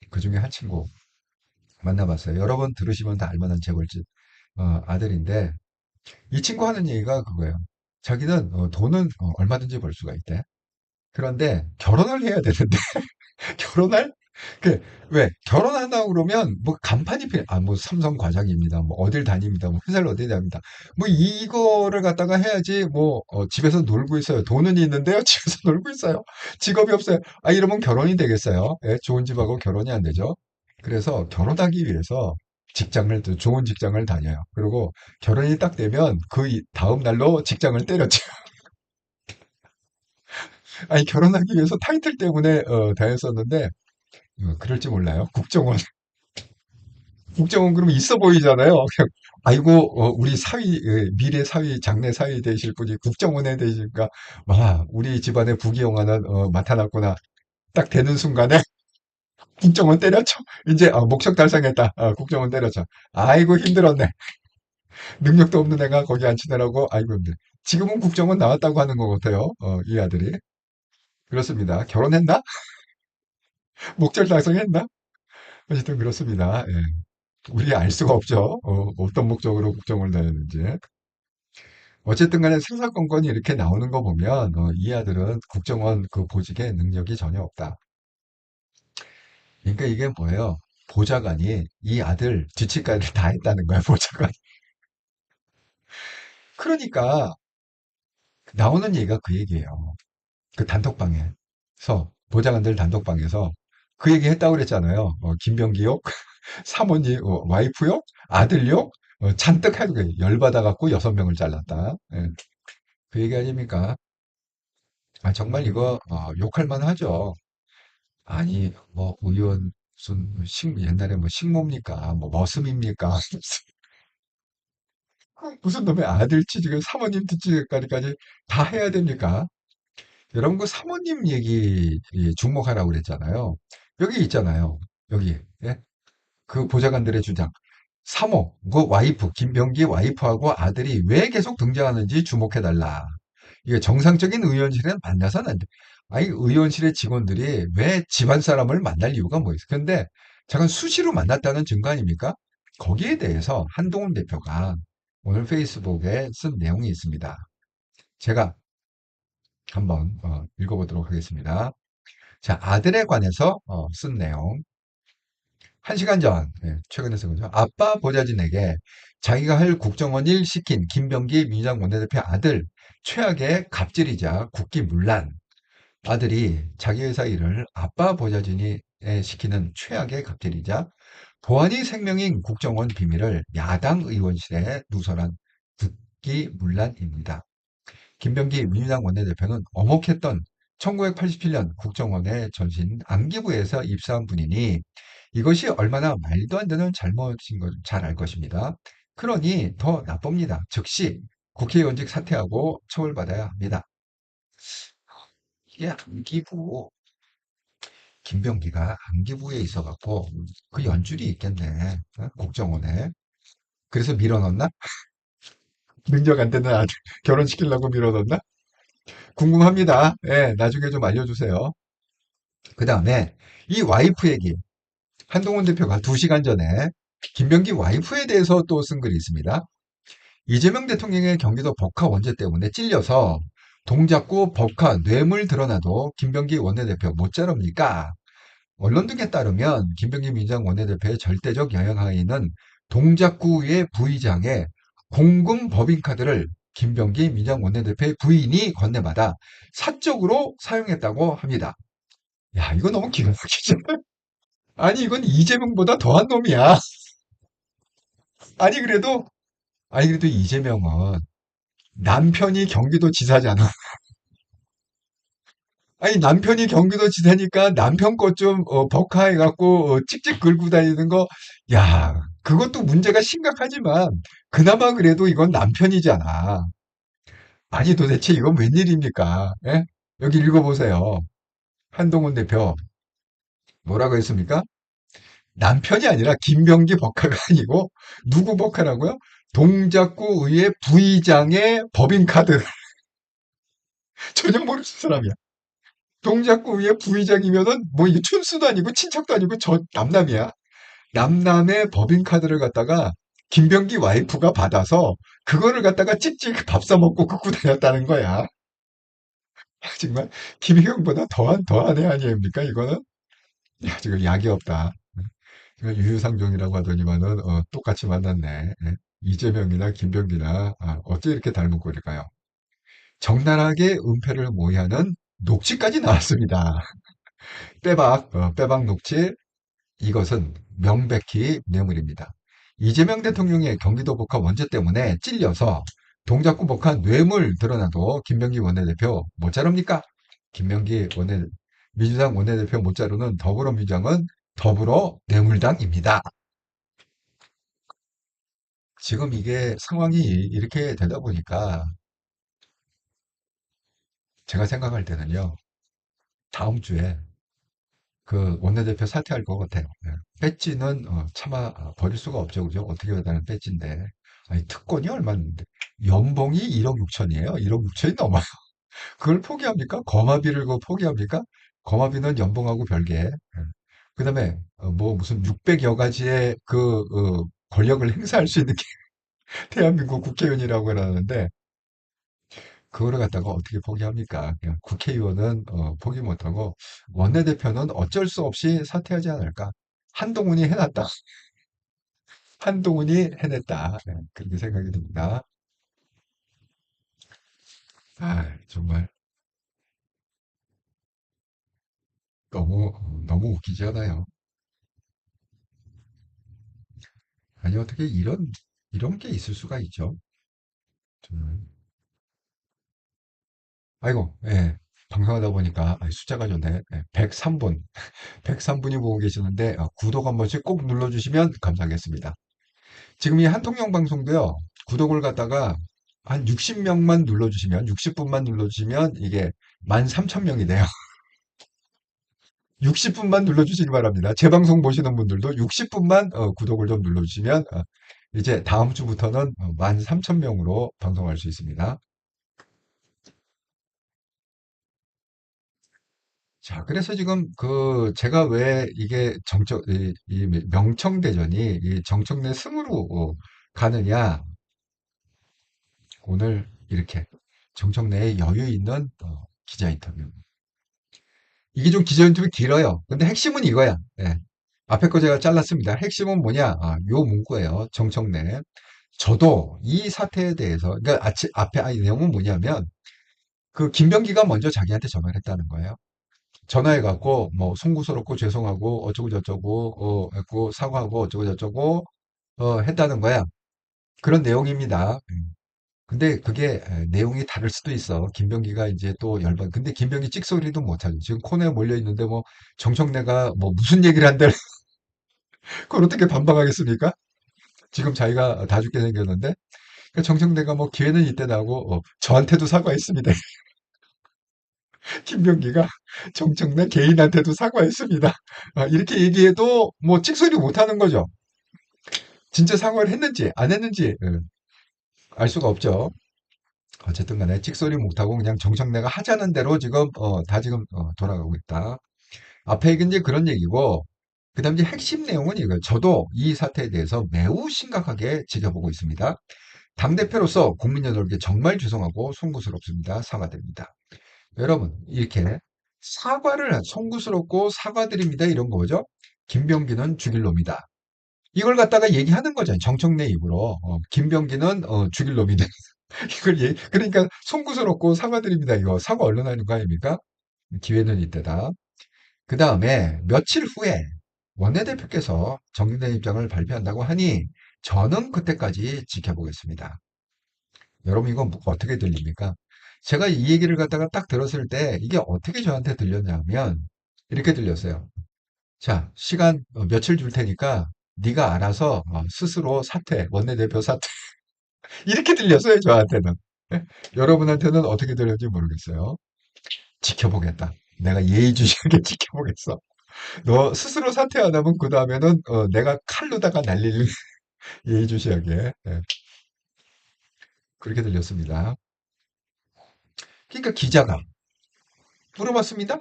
그중에 한 친구 만나봤어요. 여러 번 들으시면 다 알만한 재벌집 아들인데 이 친구 하는 얘기가 그거예요. 자기는 돈은 얼마든지 벌 수가 있대. 그런데 결혼을 해야 되는데 결혼할? 왜? 결혼한다고 그러면, 뭐, 간판이 뭐, 삼성 과장입니다. 뭐, 어딜 다닙니다. 뭐, 회사를 어디 다닙니다. 뭐, 이거를 갖다가 해야지, 뭐, 집에서 놀고 있어요. 돈은 있는데요. 집에서 놀고 있어요. 직업이 없어요. 아, 이러면 결혼이 되겠어요. 예, 좋은 집하고 결혼이 안 되죠. 그래서 결혼하기 위해서 또 좋은 직장을 다녀요. 그리고 결혼이 딱 되면 그 다음 날로 직장을 때렸죠. 아니, 결혼하기 위해서 타이틀 때문에, 다녔었는데, 그럴지 몰라요. 국정원 그러면 있어 보이잖아요. 그냥 아이고 우리 미래 사위 장래 사위 되실 분이 국정원에 되시니까 와 우리 집안의 부귀영 하나 나타났구나. 딱 되는 순간에 국정원 때려쳐. 이제 목적 달성했다. 국정원 때려쳐. 아이고 힘들었네. 능력도 없는 애가 거기 앉히느라고 아이고 힘들. 지금은 국정원 나왔다고 하는 것 같아요. 이 아들이 그렇습니다. 결혼했나? 목적 달성했나? 어쨌든 그렇습니다. 예. 우리 알 수가 없죠. 어떤 목적으로 국정원을 다녔는지. 어쨌든 간에 생사건건이 이렇게 나오는 거 보면 이 아들은 국정원 그 보직에 능력이 전혀 없다. 그러니까 이게 뭐예요? 보좌관이 이 아들 뒤치까지 다 했다는 거야, 보좌관. 그러니까 나오는 얘기가 그 얘기예요. 그 단톡방에서 보좌관들 단톡방에서 그 얘기 했다고 그랬잖아요. 김병기 욕, 사모님 와이프 욕, 아들 욕 잔뜩 해도 열받아 갖고 6명을 잘랐다. 예, 그 얘기 아닙니까? 정말 이거 욕할 만하죠. 아니, 뭐, 의원, 옛날에 뭐, 식모입니까? 뭐, 머슴입니까? 무슨 놈의 아들 취직을 사모님 뒤치기까지 다 해야 됩니까? 여러분, 그 사모님 얘기 주목하라고 그랬잖아요. 여기 있잖아요. 여기, 예? 그 보좌관들의 주장. 사모, 그 와이프, 김병기 와이프하고 아들이 왜 계속 등장하는지 주목해달라. 이게 정상적인 의원실은 만나서는 안 돼. 아니, 의원실의 직원들이 왜 집안 사람을 만날 이유가 뭐 있어? 근데 잠깐 수시로 만났다는 증거 아닙니까? 거기에 대해서 한동훈 대표가 오늘 페이스북에 쓴 내용이 있습니다. 제가 한번 읽어보도록 하겠습니다. 자, 아들에 관해서 쓴 내용. 1시간 전, 최근에 쓴 거죠. 아빠 보좌진에게 자기가 할 국정원 일 시킨 김병기 민주당 원내대표 아들 최악의 갑질이자 국기문란. 아들이 자기 회사 일을 아빠 보좌진이 시키는 최악의 갑질이자 보안이 생명인 국정원 비밀을 야당 의원실에 누설한 국기문란입니다. 김병기 민주당 원내대표는 어목했던 1987년 국정원의 전신 안기부에서 입사한 분이니 이것이 얼마나 말도 안 되는 잘못인 걸 잘 알 것입니다. 그러니 더 나쁩니다. 즉시 국회의원직 사퇴하고 처벌받아야 합니다. 이게 안기부 김병기가 안기부에 있어갖고 그 연줄이 있겠네. 어? 국정원에. 그래서 밀어넣나? 능력 안 되는 아들 결혼시키려고 밀어넣나? 궁금합니다. 예, 나중에 좀 알려주세요. 그 다음에 이 와이프 얘기. 한동훈 대표가 2시간 전에 김병기 와이프에 대해서 또 쓴 글이 있습니다. 이재명 대통령의 경기도 법화 원죄 때문에 찔려서 동작구 법화 뇌물 드러나도 김병기 원내대표 못 자릅니까? 언론 등에 따르면 김병기 민주당 원내대표의 절대적 영향하에는 동작구의 부의장의 공금 법인카드를 김병기 민주당 원내대표의 부인이 건네받아 사적으로 사용했다고 합니다. 야, 이거 너무 기가 막히죠? 아니, 이건 이재명보다 더한 놈이야. 아니, 그래도, 아니, 그래도 이재명은 남편이 경기도 지사잖아. 아니, 남편이 경기도 지사니까 남편 것 좀, 법카해갖고, 찍찍 긁고 다니는 거, 야, 그것도 문제가 심각하지만, 그나마 그래도 이건 남편이잖아. 아니, 도대체 이건 웬일입니까? 예? 여기 읽어보세요. 한동훈 대표, 뭐라고 했습니까? 남편이 아니라 김병기 법카가 아니고, 누구 법카라고요? 동작구 의회 부의장의 법인카드. 전혀 모르는 사람이야. 동작구 의회 부의장이면은, 뭐 이게 촌수도 아니고, 친척도 아니고, 저 남남이야. 남남의 법인카드를 갖다가 김병기 와이프가 받아서 그거를 갖다가 찍찍 밥 사먹고 긋고 다녔다는 거야. 정말 김희경보다 더한 애 아니입니까 이거는? 야, 지금 약이 없다. 제가 유유상종이라고 하더니만은 똑같이 만났네. 예. 이재명이나 김병기나 어째 이렇게 닮은 꼴일까요? 적나라하게 은폐를 모의하는 녹취까지 나왔습니다. 빼박 녹취. 이것은 명백히 뇌물입니다. 이재명 대통령의 경기도 복합 원죄 때문에 찔려서 동작구 복합 뇌물 드러나도 김병기 원내대표 못 자릅니까? 김병기 민주당 원내대표 못 자르는 더불어민주당은 더불어 뇌물당입니다. 지금 이게 상황이 이렇게 되다 보니까 제가 생각할 때는요. 다음 주에 그 원내대표 사퇴할 것 같아요. 예. 배지는 차마 버릴 수가 없죠. 그죠? 어떻게 해야 되는 배지인데. 아니, 특권이 얼마인데. 연봉이 1억 6천이에요. 1억 6천이 넘어요. 그걸 포기합니까? 거마비를 그거 포기합니까? 거마비는 연봉하고 별개. 예. 그다음에 뭐 무슨 600여 가지의 그 권력을 행사할 수 있는 게 대한민국 국회의원이라고 그러는데 그거를 갖다가 어떻게 포기합니까? 그냥 국회의원은 포기 못하고 원내대표는 어쩔 수 없이 사퇴하지 않을까? 한동훈이 해놨다. 한동훈이 해냈다. 네, 그렇게 생각이 듭니다. 정말 너무 웃기지 않아요? 아니 어떻게 이런 게 있을 수가 있죠? 정말. 아이고, 예. 방송하다 보니까 숫자가 좋네. 103분, 103분이 보고 계시는데 구독 한 번씩 꼭 눌러주시면 감사하겠습니다. 지금 이 한통령 방송도요, 구독을 갖다가 한 60명만 눌러주시면, 60분만 눌러주시면 이게 13,000명이 돼요. 60분만 눌러주시기 바랍니다. 제 방송 보시는 분들도 60분만 구독을 좀 눌러주시면, 이제 다음 주부터는 13,000명으로 방송할 수 있습니다. 자, 그래서 지금 제가 왜 이게 이 명청대전이 이 정청래 승으로 가느냐, 오늘 이렇게 정청래의 여유 있는 기자 인터뷰. 이게 좀 기자 인터뷰 길어요. 근데 핵심은 이거야. 예. 앞에 거 제가 잘랐습니다. 핵심은 뭐냐? 요 문구예요. 정청래. 저도 이 사태에 대해서, 그러니까 앞에 내용은 뭐냐면, 그 김병기가 먼저 자기한테 전화를 했다는 거예요. 전화해갖고, 뭐, 송구스럽고 죄송하고, 어쩌고 저쩌고, 했고, 사과하고, 어쩌고 저쩌고, 했다는 거야. 그런 내용입니다. 근데 그게 내용이 다를 수도 있어. 김병기가 이제 또 열받. 근데 김병기 찍소리도 못하죠. 지금 코너에 몰려 있는데 뭐 정청래가 뭐 무슨 얘기를 한들 그걸 어떻게 반박하겠습니까? 지금 자기가 다 죽게 생겼는데 그러니까 정청래가 뭐 기회는 이때 나고 저한테도 사과했습니다. 김병기가 정청래 개인한테도 사과했습니다. 이렇게 얘기해도 뭐 찍소리 못하는 거죠. 진짜 사과를 했는지 안 했는지 알 수가 없죠. 어쨌든 간에 찍소리 못하고 그냥 정청래가 하자는 대로 지금 다 지금 돌아가고 있다. 앞에 이제 그런 얘기고, 그 다음 이제 핵심 내용은 이거예요. 저도 이 사태에 대해서 매우 심각하게 지켜보고 있습니다. 당대표로서 국민 여러분께 정말 죄송하고 송구스럽습니다. 사과드립니다. 여러분, 이렇게 송구스럽고 사과드립니다. 이런 거죠. 김병기는 죽일 놈이다. 이걸 갖다가 얘기하는 거잖아요. 정청래 입으로. 김병기는 죽일 놈이다. 그러니까 송구스럽고 사과드립니다. 이거 사과 얼른 하는 거 아닙니까? 기회는 이때다. 그 다음에 며칠 후에 원내대표께서 정리된 입장을 발표한다고 하니 저는 그때까지 지켜보겠습니다. 여러분 이거 어떻게 들립니까? 제가 이 얘기를 갖다가 딱 들었을 때 이게 어떻게 저한테 들렸냐면 이렇게 들렸어요. 자, 시간 며칠 줄 테니까 네가 알아서 스스로 원내대표 사퇴 이렇게 들렸어요 저한테는. 여러분한테는 어떻게 들렸는지 모르겠어요. 지켜보겠다. 내가 예의주시하게 지켜보겠어. 너 스스로 사퇴 안 하면 그 다음에는 내가 칼로다가 날릴 예의주시하게 그렇게 들렸습니다. 그러니까 기자가 물어봤습니다.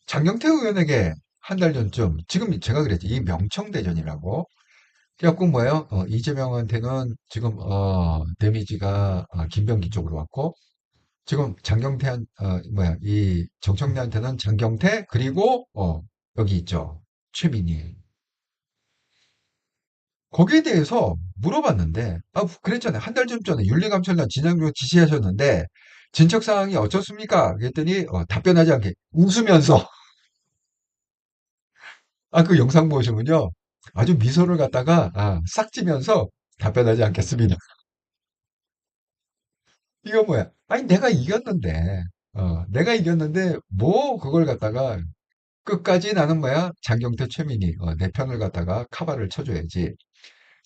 장경태 의원에게 한 달 전쯤 지금 제가 그랬지 이 명청대전이라고 그래갖고 뭐예요? 이재명한테는 지금 데미지가 김병기 쪽으로 왔고 지금 이 정청래한테는 장경태 그리고 여기 있죠 최민희 거기에 대해서 물어봤는데, 그랬잖아요. 한 달 좀 전에 윤리감찰단 진상조사 지시하셨는데, 진척사항이 어떻습니까? 그랬더니, 답변하지 않게 웃으면서, 그 영상 보시면요. 아주 미소를 갖다가, 싹 지면서 답변하지 않겠습니다. 이거 뭐야? 아니, 내가 이겼는데, 뭐, 그걸 갖다가, 끝까지 나는 뭐야? 장경태, 최민희, 내 편을 갖다가 카바를 쳐줘야지.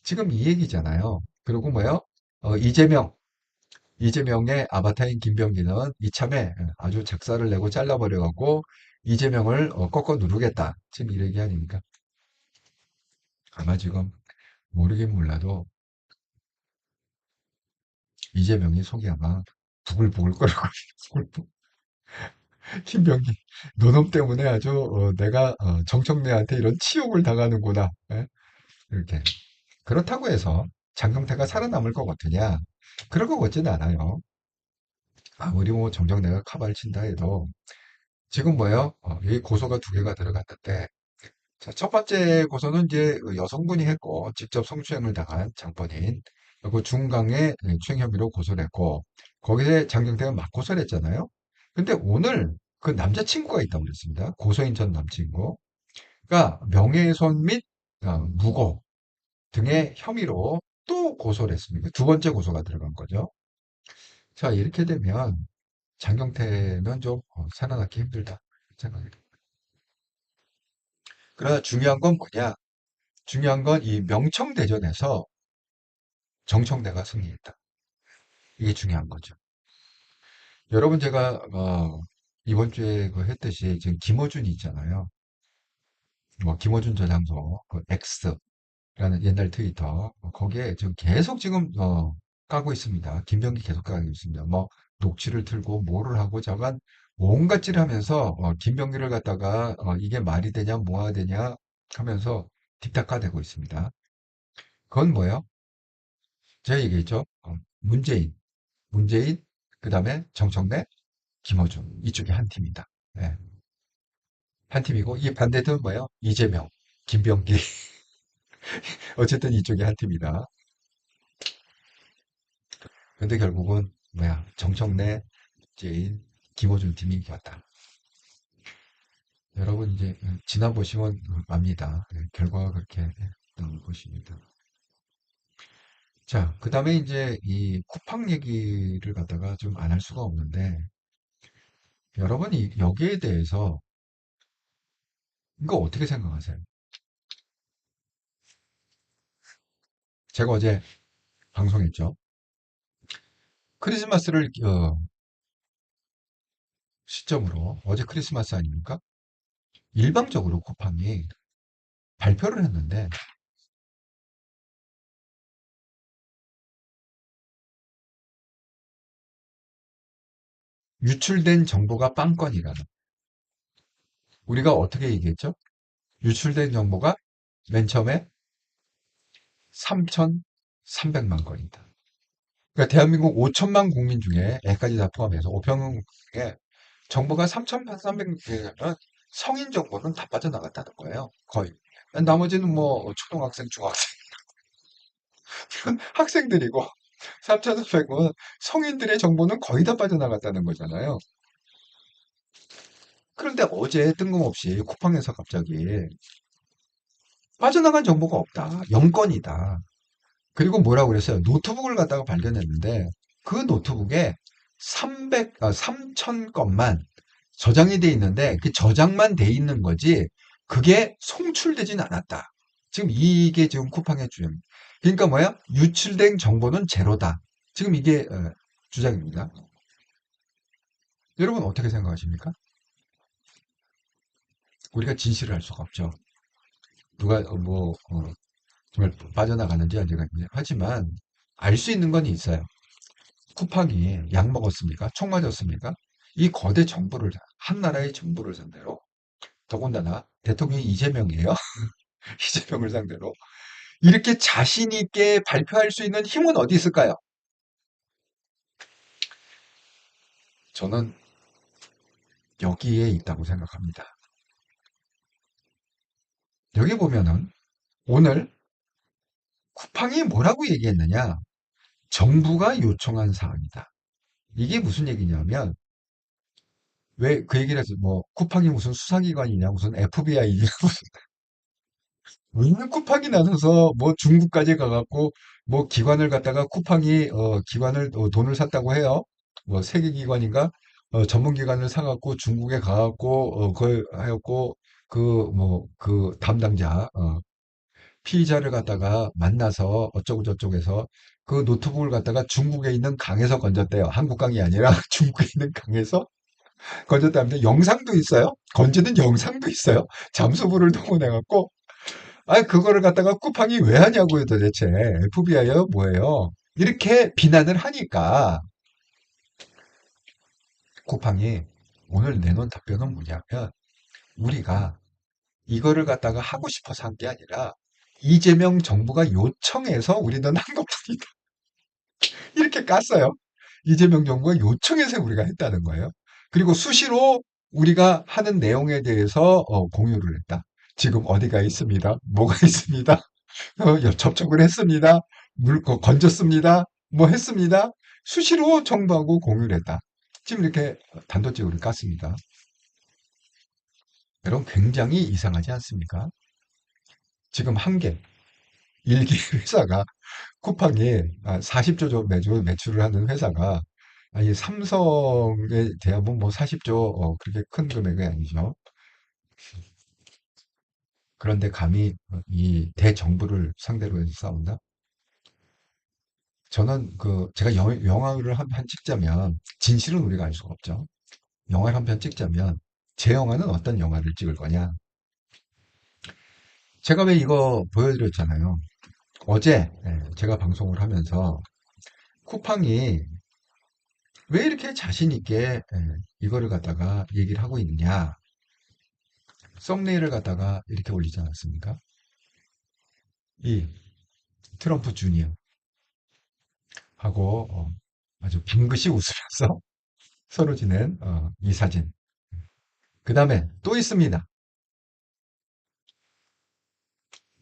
지금 이 얘기잖아요. 그리고 뭐요? 이재명의 아바타인 김병기는 이참에 아주 작사를 내고 잘라버려갖고 이재명을 꺾어 누르겠다. 지금 이 얘기 아닙니까? 아마 지금 모르긴 몰라도 이재명이 속이 아마 부글부글 끓고 부글부글. 김병기 너놈 때문에 아주 내가 정청래한테 이런 치욕을 당하는구나. 예? 이렇게 그렇다고 해서 장경태가 살아남을 것 같으냐? 그럴 것 같지는 않아요. 아무리 뭐 정청래가 카바를 친다 해도 지금 뭐예요? 이 고소가 두 개가 들어갔는데 자, 첫 번째 고소는 이제 그 여성분이 했고 직접 성추행을 당한 장본인 그리고 중강의 추행 혐의로 고소를 했고 거기에 장경태가 막 고소를 했잖아요. 근데 오늘 그 남자친구가 있다고 그랬습니다. 고소인 전 남친구. 가 명예훼손 및 무고 등의 혐의로 또 고소를 했습니다. 두 번째 고소가 들어간 거죠. 자, 이렇게 되면 장경태는 좀 살아남기 힘들다 생각이 듭니다. 그러나 중요한 건 뭐냐? 중요한 건 이 명청대전에서 정청래가 승리했다. 이게 중요한 거죠. 여러분 제가 이번 주에 그 했듯이 지금 김어준이 있잖아요. 뭐 김어준 저장소 그 X라는 옛날 트위터 거기에 지금 계속 지금 까고 있습니다. 김병기 계속 까고 있습니다. 뭐 녹취를 틀고 뭐를 하고 저간 온갖 짓을 하면서 김병기를 갖다가 이게 말이 되냐 뭐가 되냐 하면서 뒷닦아대고 있습니다. 그건 뭐예요? 제가 얘기했죠. 문재인, 그 다음에 정청래, 김어준. 이쪽이 한 팀이다. 네, 한 팀이고, 이 반대편은 뭐예요? 이재명, 김병기. 어쨌든 이쪽이 한 팀이다. 근데 결국은 뭐야? 정청래, 문재인, 김어준 팀이 이겼다. 여러분 이제 지나보시면 압니다. 네, 결과가 그렇게 나온 것입니다. 자, 그 다음에 이제 이 쿠팡 얘기를 갖다가 좀 안 할 수가 없는데, 여러분이 여기에 대해서 이거 어떻게 생각하세요? 제가 어제 방송했죠. 크리스마스를 시점으로 어제 크리스마스 아닙니까? 일방적으로 쿠팡이 발표를 했는데 유출된 정보가 빵건이라는 우리가 어떻게 얘기했죠? 유출된 정보가 맨 처음에 3,300만 건이다. 그러니까 대한민국 5천만 국민 중에 애까지 다 포함해서 5천 중에 정보가 3,300개면 성인 정보는 다 빠져나갔다는 거예요. 거의. 나머지는 뭐 초등학생, 중학생 이런 학생들이고 3,300은 성인들의 정보는 거의 다 빠져나갔다는 거잖아요. 그런데 어제 뜬금없이 쿠팡에서 갑자기 빠져나간 정보가 없다. 0건이다. 그리고 뭐라고 그랬어요? 노트북을 갖다가 발견했는데 그 노트북에 3천 건만 저장이 돼 있는데 그 저장만 돼 있는 거지 그게 송출되진 않았다. 지금 이게 지금 쿠팡의 주장. 그러니까 뭐야? 유출된 정보는 제로다. 지금 이게 주장입니다. 여러분 어떻게 생각하십니까? 우리가 진실을 알 수가 없죠. 누가 정말 빠져나가는지 안 되는지. 하지만 알 수 있는 건 있어요. 쿠팡이 약 먹었습니까? 총 맞았습니까? 이 거대 정부를 한 나라의 정부를 상대로 더군다나 대통령이 이재명이에요. 이재명을 상대로 이렇게 자신 있게 발표할 수 있는 힘은 어디 있을까요? 저는 여기에 있다고 생각합니다. 여기 보면은 오늘 쿠팡이 뭐라고 얘기했느냐? 정부가 요청한 사항이다. 이게 무슨 얘기냐면 왜 그 얘기를 해서 뭐 쿠팡이 무슨 수사기관이냐 무슨 FBI냐 왜 쿠팡이 나서서 뭐 중국까지 가갖고 뭐 기관을 갖다가 쿠팡이 기관을 돈을 샀다고 해요. 뭐 세계기관인가 전문기관을 사갖고 중국에 가갖고 그걸 하였고 그 뭐 그 담당자 피의자를 갖다가 만나서 어쩌고 저쩌고해서 그 노트북을 갖다가 중국에 있는 강에서 건졌대요. 한국 강이 아니라 중국에 있는 강에서 건졌다는데 영상도 있어요. 건지는 영상도 있어요. 잠수부를 동원해갖고 그거를 갖다가 쿠팡이 왜 하냐고요, 도대체. FBI요? 뭐예요? 이렇게 비난을 하니까 쿠팡이 오늘 내놓은 답변은 뭐냐면 우리가 이거를 갖다가 하고 싶어서 한 게 아니라 이재명 정부가 요청해서 우리는 한 것뿐이다. 이렇게 깠어요. 이재명 정부가 요청해서 우리가 했다는 거예요. 그리고 수시로 우리가 하는 내용에 대해서 공유를 했다. 지금 어디가 있습니다. 뭐가 있습니다. 접촉을 했습니다. 건졌습니다. 뭐 했습니다. 수시로 정부하고 공유를 했다. 지금 이렇게 단도직으로 깠습니다. 여러분 굉장히 이상하지 않습니까? 지금 한 개, 일개 회사가 쿠팡이 40조 매주 매출을 하는 회사가 이 삼성에 대하면 뭐 40조 그렇게 큰 금액이 아니죠. 그런데 감히 이 대정부를 상대로 해서 싸운다? 저는 제가 영화를 한 편 찍자면 진실은 우리가 알 수가 없죠. 영화를 한 편 찍자면 제 영화는 어떤 영화를 찍을 거냐? 제가 왜 이거 보여드렸잖아요. 어제 제가 방송을 하면서 쿠팡이 왜 이렇게 자신 있게 이거를 갖다가 얘기를 하고 있느냐? 썸네일을 갖다가 이렇게 올리지 않았습니까? 이 트럼프 주니어 하고 아주 빙긋이 웃으면서 서로 지낸 이 사진. 그 다음에 또 있습니다.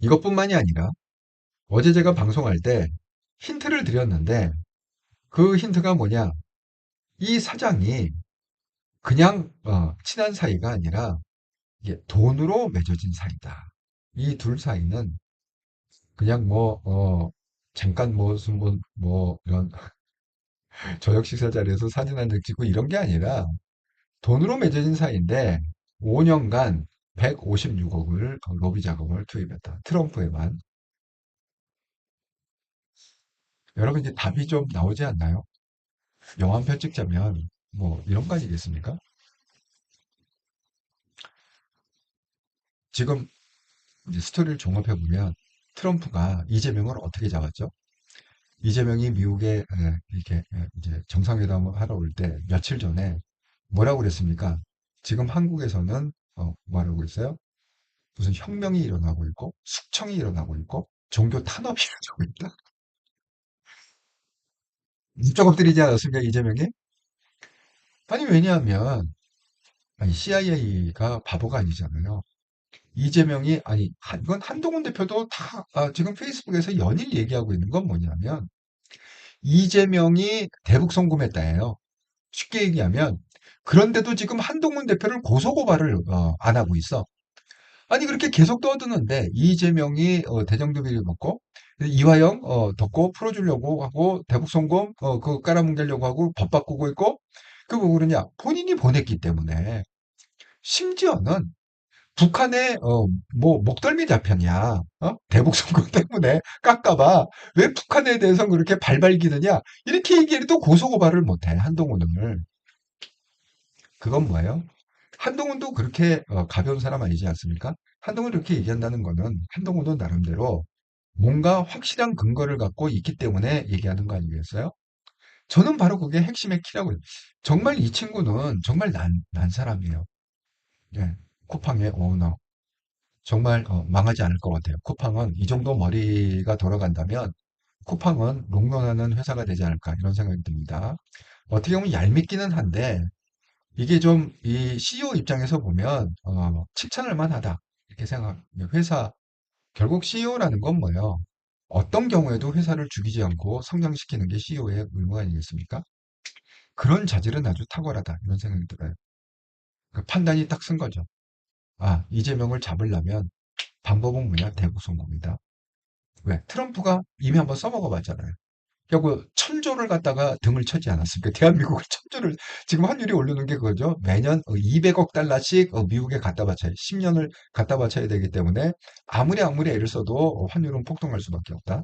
이것뿐만이 아니라 어제 제가 방송할 때 힌트를 드렸는데 그 힌트가 뭐냐? 이 사장이 그냥 친한 사이가 아니라 이게 돈으로 맺어진 사이다. 이 둘 사이는 그냥 잠깐 이런 저녁 식사 자리에서 사진 한 장 찍고 이런 게 아니라 돈으로 맺어진 사이인데 5년간 156억을 로비 자금을 투입했다. 트럼프에만. 여러분 이제 답이 좀 나오지 않나요? 영화 한 편 찍자면 뭐 이런 거 아니겠습니까? 지금 이제 스토리를 종합해 보면 트럼프가 이재명을 어떻게 잡았죠? 이재명이 미국에 이렇게 이제 정상회담을 하러 올 때 며칠 전에 뭐라고 그랬습니까? 지금 한국에서는 뭐라고 했어요? 무슨 혁명이 일어나고 있고 숙청이 일어나고 있고 종교 탄압이 일어나고 있다. 문자 엎드리지 않았습니까? 이재명이? 아니 왜냐하면 CIA가 바보가 아니잖아요. 이재명이 아니 이건 한동훈 대표도 다 지금 페이스북에서 연일 얘기하고 있는 건 뭐냐면 이재명이 대북 송금했다예요. 쉽게 얘기하면 그런데도 지금 한동훈 대표를 고소고발을 안 하고 있어. 아니 그렇게 계속 떠드는데 이재명이 대정부 비리 먹고 이화영 덮고 풀어주려고 하고 대북 송금 그거 깔아뭉개려고 하고 법 바꾸고 있고 그거 뭐 그러냐 본인이 보냈기 때문에 심지어는 북한에 뭐 목덜미 잡혔냐 대북 송금 때문에 깎아봐 왜 북한에 대해서 그렇게 발발 기느냐 이렇게 얘기해도 고소고발을 못해 한동훈을 그건 뭐예요? 한동훈도 그렇게 가벼운 사람 아니지 않습니까? 한동훈이 그렇게 얘기한다는 거는 한동훈도 나름대로 뭔가 확실한 근거를 갖고 있기 때문에 얘기하는 거 아니겠어요? 저는 바로 그게 핵심의 키라고 해요. 정말 이 친구는 정말 난 사람이에요. 예. 쿠팡의 오너. 정말 망하지 않을 것 같아요. 쿠팡은 이 정도 머리가 돌아간다면 쿠팡은 롱런하는 회사가 되지 않을까 이런 생각이 듭니다. 어떻게 보면 얄밉기는 한데 이게 좀 이 CEO 입장에서 보면 칭찬할 만하다 이렇게 생각합니다. 회사 결국 CEO라는 건 뭐예요? 어떤 경우에도 회사를 죽이지 않고 성장시키는 게 CEO의 의무 아니겠습니까? 그런 자질은 아주 탁월하다 이런 생각이 들어요. 그 판단이 딱 쓴 거죠. 아 이재명을 잡으려면 방법은 뭐냐? 대북 송금이다. 왜? 트럼프가 이미 한번 써먹어 봤잖아요. 결국 천조를 갖다가 등을 쳐지 않았습니까? 대한민국을 천조를 지금 환율이 오르는 게 그거죠. 매년 200억 달러씩 미국에 갖다 바쳐야 10년을 갖다 바쳐야 되기 때문에 아무리 애를 써도 환율은 폭등할 수밖에 없다.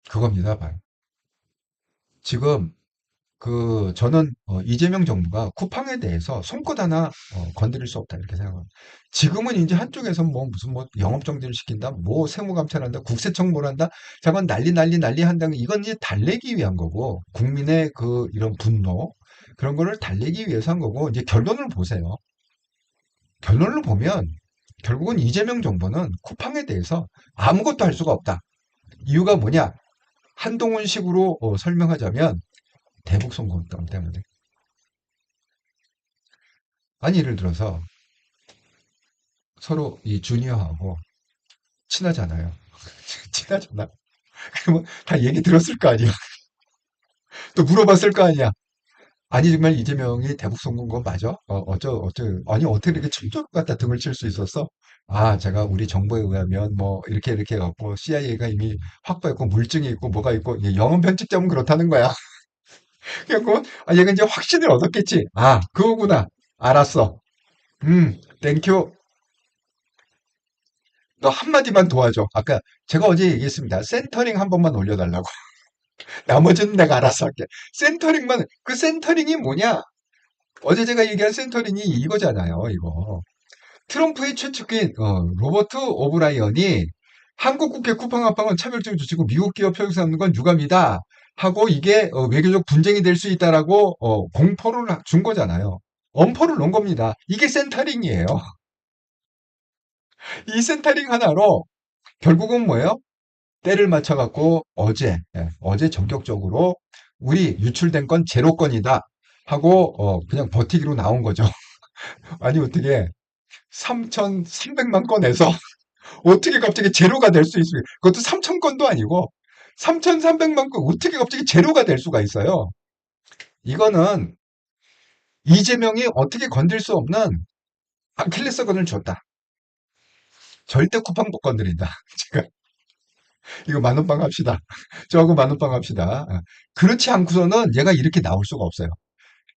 그겁니다. 봐요. 지금 저는 이재명 정부가 쿠팡에 대해서 손끝 하나 건드릴 수 없다 이렇게 생각합니다. 지금은 이제 한쪽에서 뭐 무슨 뭐 영업 정지를 시킨다, 뭐 세무 감찰한다, 국세청 뭘 한다, 저건 난리 한다는 이건 이제 달래기 위한 거고 국민의 그 이런 분노 그런 거를 달래기 위해서 한 거고 이제 결론을 보세요. 결론을 보면 결국은 이재명 정부는 쿠팡에 대해서 아무것도 할 수가 없다. 이유가 뭐냐? 한동훈식으로 설명하자면 대북 송금 때문에. 아니, 예를 들어서 서로 이 주니어하고 친하잖아요. 친하잖아. 그러면 다 얘기 들었을 거 아니야. 또 물어봤을 거 아니야. 아니, 정말 이재명이 대북 송금 건 맞아? 아니, 어떻게 이렇게 춤줄 갖다 등을 칠 수 있었어? 아, 제가 우리 정보에 의하면 뭐, 이렇게 해갖고, CIA가 이미 확보했고, 물증이 있고, 뭐가 있고, 영업 편집점은 그렇다는 거야. 그래갖고, 얘가 이제 확신을 얻었겠지. 아, 그거구나. 알았어. 땡큐. 너 한마디만 도와줘. 아까 제가 어제 얘기했습니다. 센터링 한 번만 올려달라고. 나머지는 내가 알아서 할게. 센터링만, 그 센터링이 뭐냐? 어제 제가 얘기한 센터링이 이거잖아요, 이거. 트럼프의 최측근, 로버트 오브라이언이 한국 국회 쿠팡 합방은 차별적 조치고 미국 기업 표적 삼는 건 유감이다. 하고 이게 외교적 분쟁이 될 수 있다라고 공포를 준 거잖아요. 엄포를 놓은 겁니다. 이게 센터링이에요. 이 센터링 하나로 결국은 뭐예요? 때를 맞춰갖고 어제 전격적으로 우리 유출된 건 제로 건이다 하고 그냥 버티기로 나온 거죠. 아니 어떻게 3,300만 건에서 어떻게 갑자기 제로가 될 수 있어요? 그것도 3천 건도 아니고 3,300만 건 어떻게 갑자기 제로가 될 수가 있어요? 이거는 이재명이 어떻게 건들 수 없는 아킬레스건을 줬다. 절대 쿠팡 못 건드린다. 제가 이거 만원빵 합시다. 저하고 만원빵 합시다. 그렇지 않고서는 얘가 이렇게 나올 수가 없어요.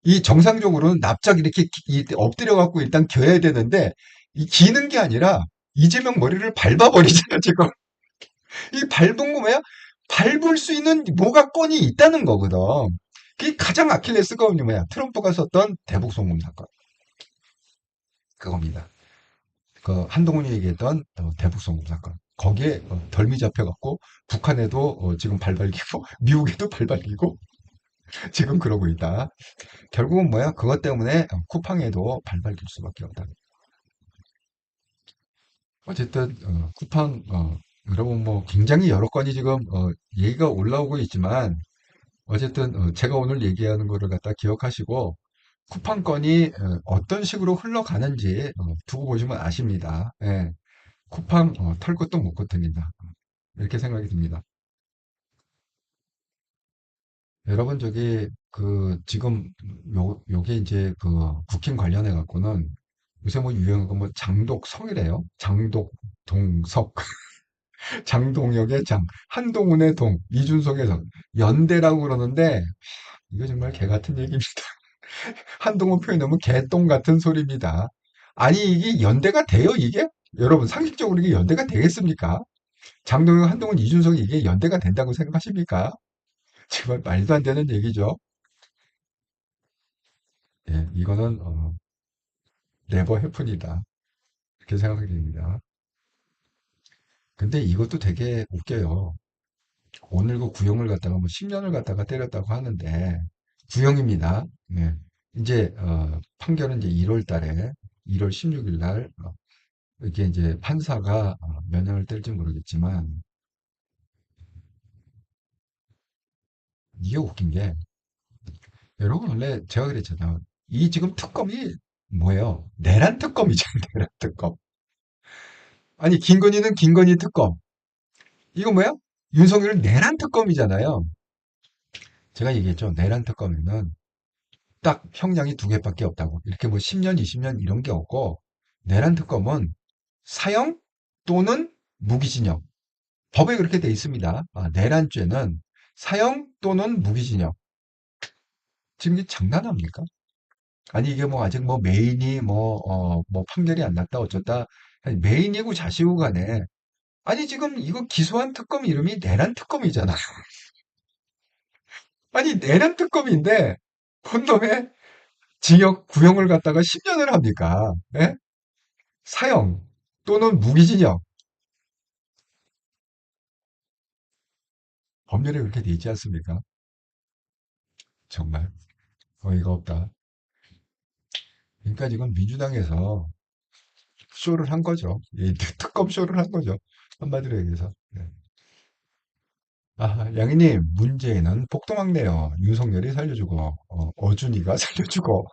이 정상적으로는 납작 이렇게 엎드려 갖고 일단 겨야 되는데 이 기는 게 아니라 이재명 머리를 밟아버리잖아 지금. 이 밟은 거 뭐야? 밟을 수 있는 뭐가 건이 있다는 거거든. 그게 가장 아킬레스건이 뭐야? 트럼프가 썼던 대북 송금 사건. 그겁니다. 그 한동훈이 얘기했던 대북송금 사건. 거기에 덜미 잡혀갖고 북한에도 지금 발발기고 미국에도 발발기고 지금 그러고 있다. 결국은 뭐야? 그것 때문에 쿠팡에도 발발길 수밖에 없다. 어쨌든 쿠팡 여러분 뭐 굉장히 여러 건이 지금 얘기가 올라오고 있지만 어쨌든 제가 오늘 얘기하는 거를 갖다 기억하시고 쿠팡 건이 어떤 식으로 흘러가는지 두고 보시면 아십니다. 예. 쿠팡 털 것도 못 거듭니다. 이렇게 생각이 듭니다. 여러분 저기 그 지금 요게 이제 그 국힘 관련해 갖고는 요새 뭐 유행한 거 뭐 장독석이래요. 장독동석. 장동혁의 장, 한동훈의 동, 이준석의 석, 연대라고 그러는데 이거 정말 개 같은 얘기입니다. 한동훈 표현하면 개똥 같은 소리입니다. 아니 이게 연대가 돼요 이게? 여러분 상식적으로 이게 연대가 되겠습니까? 장동혁, 한동훈, 이준석이 이게 연대가 된다고 생각하십니까? 정말 말도 안 되는 얘기죠. 예, 이거는 네버 해픈이다. 이렇게 생각이 됩니다. 근데 이것도 되게 웃겨요. 오늘 그 구형을 갖다가 뭐 10년을 갖다가 때렸다고 하는데 구형입니다. 네. 이제 판결은 이제 1월 달에 1월 16일 날 이게 이제 판사가 면허를 뗄지 모르겠지만 이게 웃긴 게 여러분 원래 제가 그랬잖아요. 이 지금 특검이 뭐예요? 내란 특검이죠. 내란 특검. 아니 김건희는 김건희 특검. 이거 뭐야? 윤석열은 내란 특검이잖아요. 제가 얘기했죠. 내란 특검에는 딱 형량이 두 개밖에 없다고. 이렇게 뭐 10년, 20년 이런 게 없고 내란 특검은 사형 또는 무기징역. 법에 그렇게 돼 있습니다. 내란죄는 사형 또는 무기징역. 지금 이게 장난합니까? 아니 이게 뭐 아직 뭐 메인이 뭐 판결이 안 났다 어쩌다. 아니, 메인이고 자시고 간에 아니 지금 이거 기소한 특검 이름이 내란 특검이잖아요. 아니 내란 특검인데 콘돔에 징역 구형을 갖다가 10년을 합니까? 예? 사형 또는 무기징역. 법률에 그렇게 돼 있지 않습니까? 정말 어이가 없다. 그러니까 지금 민주당에서 쇼를 한 거죠. 이 특검 쇼를 한 거죠. 한마디로 얘기해서. 네. 양희님, 문제는 폭도막내요. 윤석열이 살려주고, 어준이가 살려주고.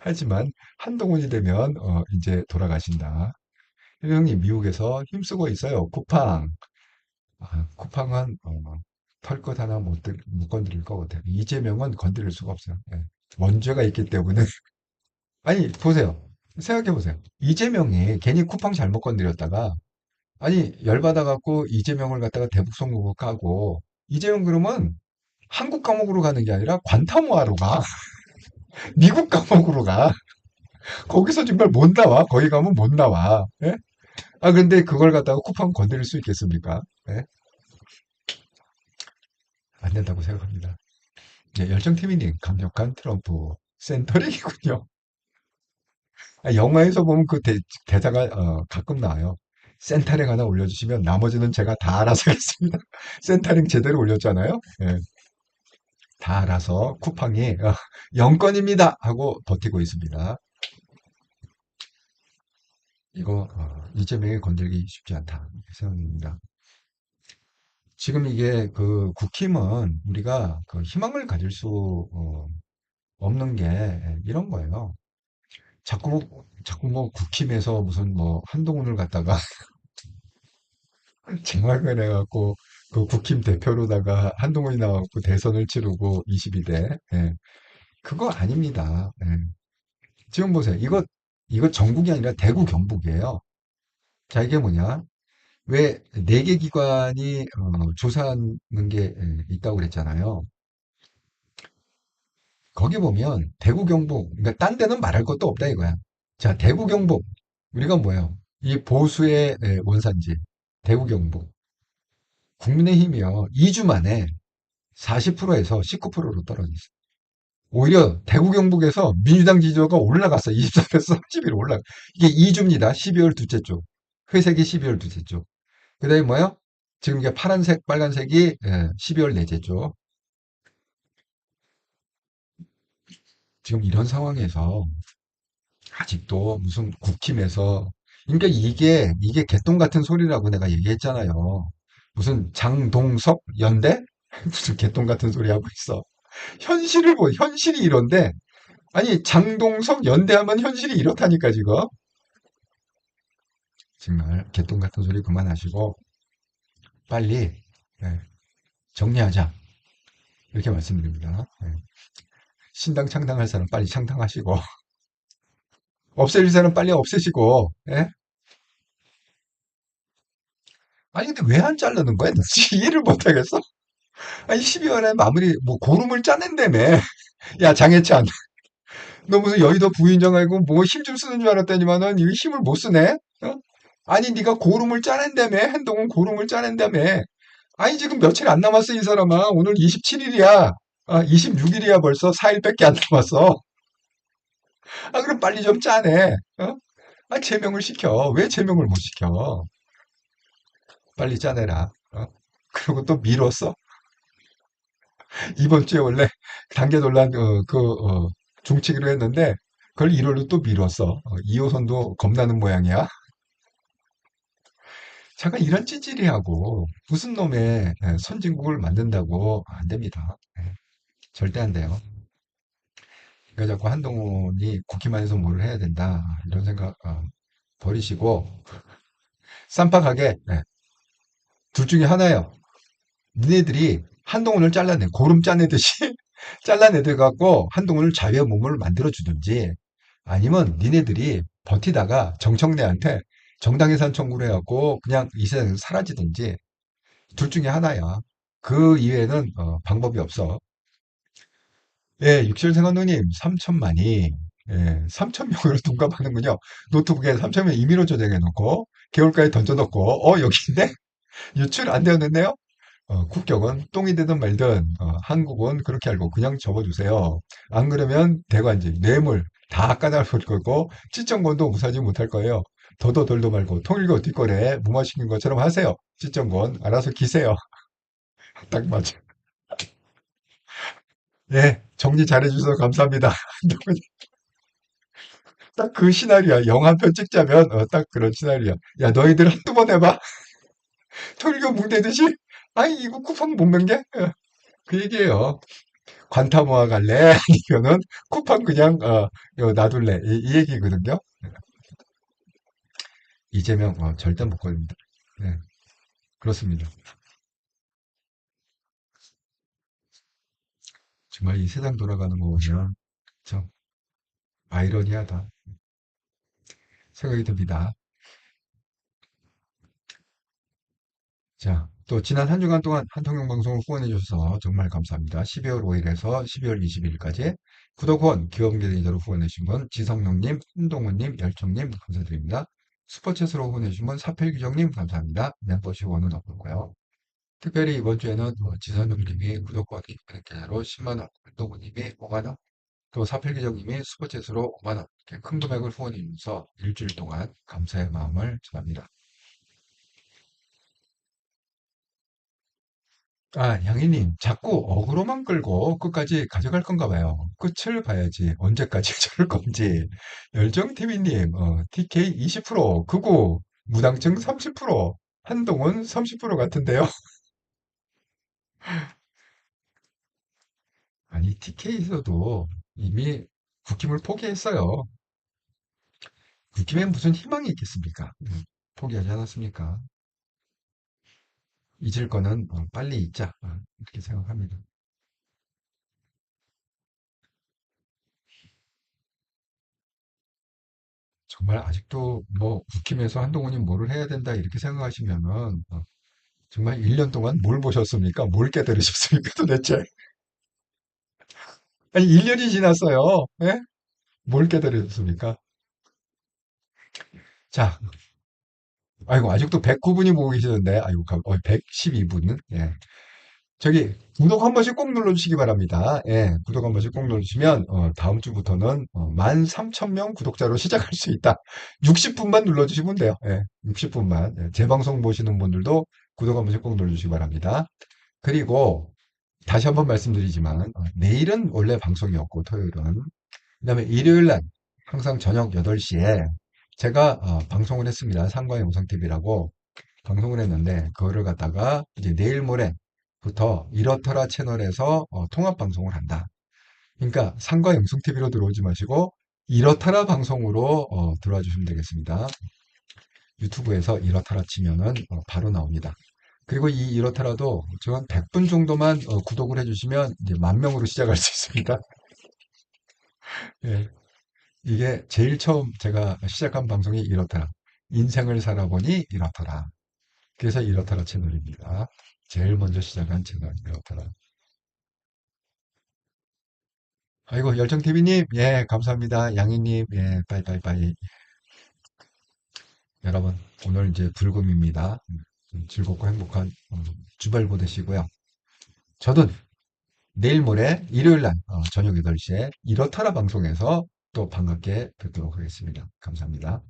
하지만 한동훈이 되면, 이제 돌아가신다. 형님, 미국에서 힘쓰고 있어요. 쿠팡. 쿠팡은, 털 것 하나 못 건드릴 거거든요. 이재명은 건드릴 수가 없어요. 예. 원죄가 있기 때문에. 아니, 보세요. 생각해 보세요. 이재명이 괜히 쿠팡 잘못 건드렸다가 아니 열받아갖고 이재명을 갖다가 대북 송금을 까고 이재명 그러면 한국 감옥으로 가는 게 아니라 관타모아로 가. 미국 감옥으로 가. 거기서 정말 못 나와. 거기 가면 못 나와. 예? 근데 그걸 갖다가 쿠팡 건드릴 수 있겠습니까? 예? 안 된다고 생각합니다. 예, 열정팀이님 강력한 트럼프 센터링이군요. 영화에서 보면 그 대사가 가끔 나와요. 센터링 하나 올려주시면 나머지는 제가 다 알아서 하겠습니다. 센터링 제대로 올렸잖아요. 예, 다 알아서 쿠팡이 0건입니다 하고 버티고 있습니다. 이거 이재명이 건들기 쉽지 않다 이렇게 생각합니다. 지금 이게 그 국힘은 우리가 그 희망을 가질 수 없는 게 이런 거예요. 자꾸 뭐 국힘에서 무슨 뭐 한동훈을 갖다가 쟁丸해갖고 그 국힘 대표로다가 한동훈이 나와갖고 대선을 치르고 22대 그거 아닙니다. 예. 지금 보세요. 이거 전국이 아니라 대구 경북이에요. 자 이게 뭐냐? 왜 네 개 기관이 조사하는 게 있다고 그랬잖아요. 거기 보면 대구 경북 그러니까 딴 데는 말할 것도 없다 이거야. 자 대구 경북 우리가 뭐예요? 이 보수의 원산지 대구 경북 국민의힘이요 2주 만에 40%에서 19%로 떨어졌어요. 오히려 대구 경북에서 민주당 지지도가 올라갔어. 24에서 30일 올라가. 이게 2주입니다. 12월 둘째 주. 회색이 12월 둘째 주. 그 다음에 뭐요? 지금 이게 파란색, 빨간색이 12월 넷째 주. 지금 이런 상황에서 아직도 무슨 국힘에서 그러니까 이게 개똥 같은 소리라고 내가 얘기했잖아요. 무슨 장동석 연대? 무슨 개똥 같은 소리 하고 있어. 현실이 이런데 아니 장동석 연대하면 현실이 이렇다니까 지금. 정말 개똥 같은 소리 그만하시고 빨리 예, 정리하자 이렇게 말씀드립니다. 예. 신당 창당할 사람 빨리 창당하시고 없애릴 사람 빨리 없애시고 예? 아니 근데 왜 안 자르는 거야? 나 지금 이해를 못하겠어. 아니 12월에 마무리 뭐 고름을 짜낸다며. 야 장해찬 너 무슨 여의도 부인장 알고 뭐 힘 좀 쓰는 줄 알았더니만은 이 힘을 못 쓰네. 어? 아니 네가 고름을 짜낸다며. 한동훈 고름을 짜낸다며. 아니 지금 며칠 안 남았어 이 사람아. 오늘 27일이야. 아 26일이야 벌써 4일밖에 안 남았어. 아 그럼 빨리 좀 짜내. 어? 아 제명을 시켜. 왜 제명을 못 시켜? 빨리 짜내라. 어? 그리고 또 미뤘어. 이번 주에 원래 단계 논란 중치기로 했는데 그걸 1월로 또 미뤘어. 2호선도 겁나는 모양이야. 잠깐 이런 찌질이하고 무슨 놈의 선진국을 만든다고 안 됩니다. 예, 절대 안 돼요. 그러니까 자꾸 한동훈이 국힘안에서 뭘 해야 된다 이런 생각 버리시고 쌈박하게 둘 중에 하나예요. 니네들이 한동훈을 잘라내 고름 짜내듯이 잘라내들 갖고 한동훈을 자유의 몸을 만들어 주든지 아니면 니네들이 버티다가 정청래한테 정당해산 청구를 해갖고 그냥 이 세상에서 사라지든지 둘 중에 하나야. 그 이외에는 방법이 없어. 예, 육실생활노님 3천만이 3천 명으로 둔갑하는군요. 노트북에 3천 명 임의로 저장해놓고 개울가에 던져놓고 여기 있네? 유출 안 되었는데요? 국격은 똥이 되든 말든 한국은 그렇게 알고 그냥 접어주세요. 안 그러면 대관직, 뇌물 다 까다로울 거고 지정권도 무사하지 못할 거예요. 더도 덜도 말고 통일교 뒷거래 무마시킨 것처럼 하세요. 지정권 알아서 기세요. 딱 맞아. 네, 정리 잘해주셔서 감사합니다. 딱 그 시나리오야. 영화 한 편 찍자면 딱 그런 시나리오야. 야 너희들 한두 번 해봐. 통일교 뭉대듯이 아니 이거 쿠팡 못 맹게? 그 얘기예요. 관타모아 갈래? 아니면은 쿠팡 그냥 이거 놔둘래? 이 얘기거든요. 이재명 절대 못 걸립니다. 네, 그렇습니다. 정말 이 세상 돌아가는 거 보면 참 아이러니하다 생각이 듭니다. 자, 또 지난 한 주간 동안 한통용 방송을 후원해 주셔서 정말 감사합니다. 12월 5일에서 12월 20일까지 구독 후원, 기업계 대리자로 후원해 주신 분 지성용님, 한동훈님, 열정님 감사드립니다. 슈퍼챗으로 후원해 주신 분 사필규정님 감사합니다. 멤버십 원은 없고요. 특별히 이번 주에는 지선용님이 구독과 기업계 대리자로 10만원, 한동훈님이 5만원, 또 사필규정님이 슈퍼챗으로 5만원 이렇게 큰 금액을 후원해 주면서 일주일 동안 감사의 마음을 전합니다. 아, 양희님, 자꾸 어그로만 끌고 끝까지 가져갈 건가 봐요. 끝을 봐야지. 언제까지 저럴 건지. 열정TV님, TK 20%, 극우, 무당증 30%, 한동훈 30% 같은데요. 아니, TK에서도 이미 국힘을 포기했어요. 국힘에 무슨 희망이 있겠습니까? 포기하지 않았습니까? 잊을 거는 빨리 잊자. 이렇게 생각합니다. 정말 아직도 뭐 국힘에서 한동훈이 뭐를 해야 된다 이렇게 생각하시면은 정말 1년 동안 뭘 보셨습니까? 뭘 깨달으셨습니까 도대체? 아니 1년이 지났어요. 예? 뭘 깨달으셨습니까? 자, 아이고 아직도 109분이 보고 계시는데 아이고 112분은 예. 저기 구독 한 번씩 꼭 눌러주시기 바랍니다. 예, 구독 한 번씩 꼭 눌러주시면 다음 주부터는 13,000명 구독자로 시작할 수 있다. 60분만 눌러주시면 돼요. 예, 60분만. 예, 제 방송 보시는 분들도 구독 한 번씩 꼭 눌러주시기 바랍니다. 그리고 다시 한번 말씀드리지만 내일은 원래 방송이 없고 토요일은 그다음에 일요일 날 항상 저녁 8시에 제가 방송을 했습니다. 상과 영상TV라고 방송을 했는데 그거를 갖다가 이제 내일 모레부터 이렇더라 채널에서 통합 방송을 한다. 그러니까 상과 영상TV로 들어오지 마시고 이렇더라 방송으로 들어와 주시면 되겠습니다. 유튜브에서 이렇더라 치면은 바로 나옵니다. 그리고 이 이렇더라도 지금 100분 정도만 구독을 해주시면 이제 10,000명으로 시작할 수 있습니다. 예, 이게 제일 처음 제가 시작한 방송이 이렇더라. 인생을 살아보니 이렇더라. 그래서 이렇더라 채널입니다. 제일 먼저 시작한 채널 이렇더라. 아이고 열정TV님 예 감사합니다. 양희님 예 빠이빠이빠이. 여러분 오늘 이제 불금입니다. 좀 즐겁고 행복한 주말 보내시고요. 저도 내일 모레 일요일 날 저녁 8시에 이렇더라 방송에서 또 반갑게 뵙도록 하겠습니다. 감사합니다.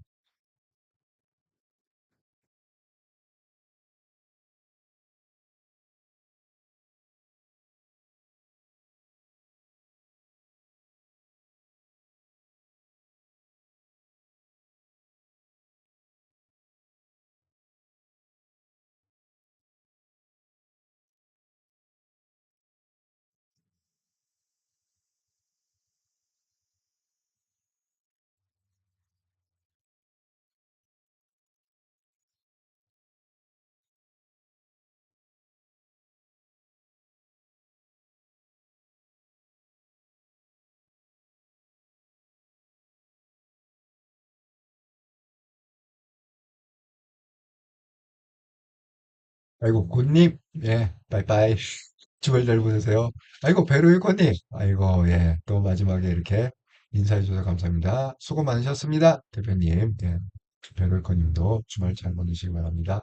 아이고 굿님 예 빠이빠이. 주말 잘 보내세요. 아이고 베로이코님 아이고 예 또 마지막에 이렇게 인사해 주셔서 감사합니다. 수고 많으셨습니다. 대표님 예 베로이코님도 주말 잘 보내시기 바랍니다.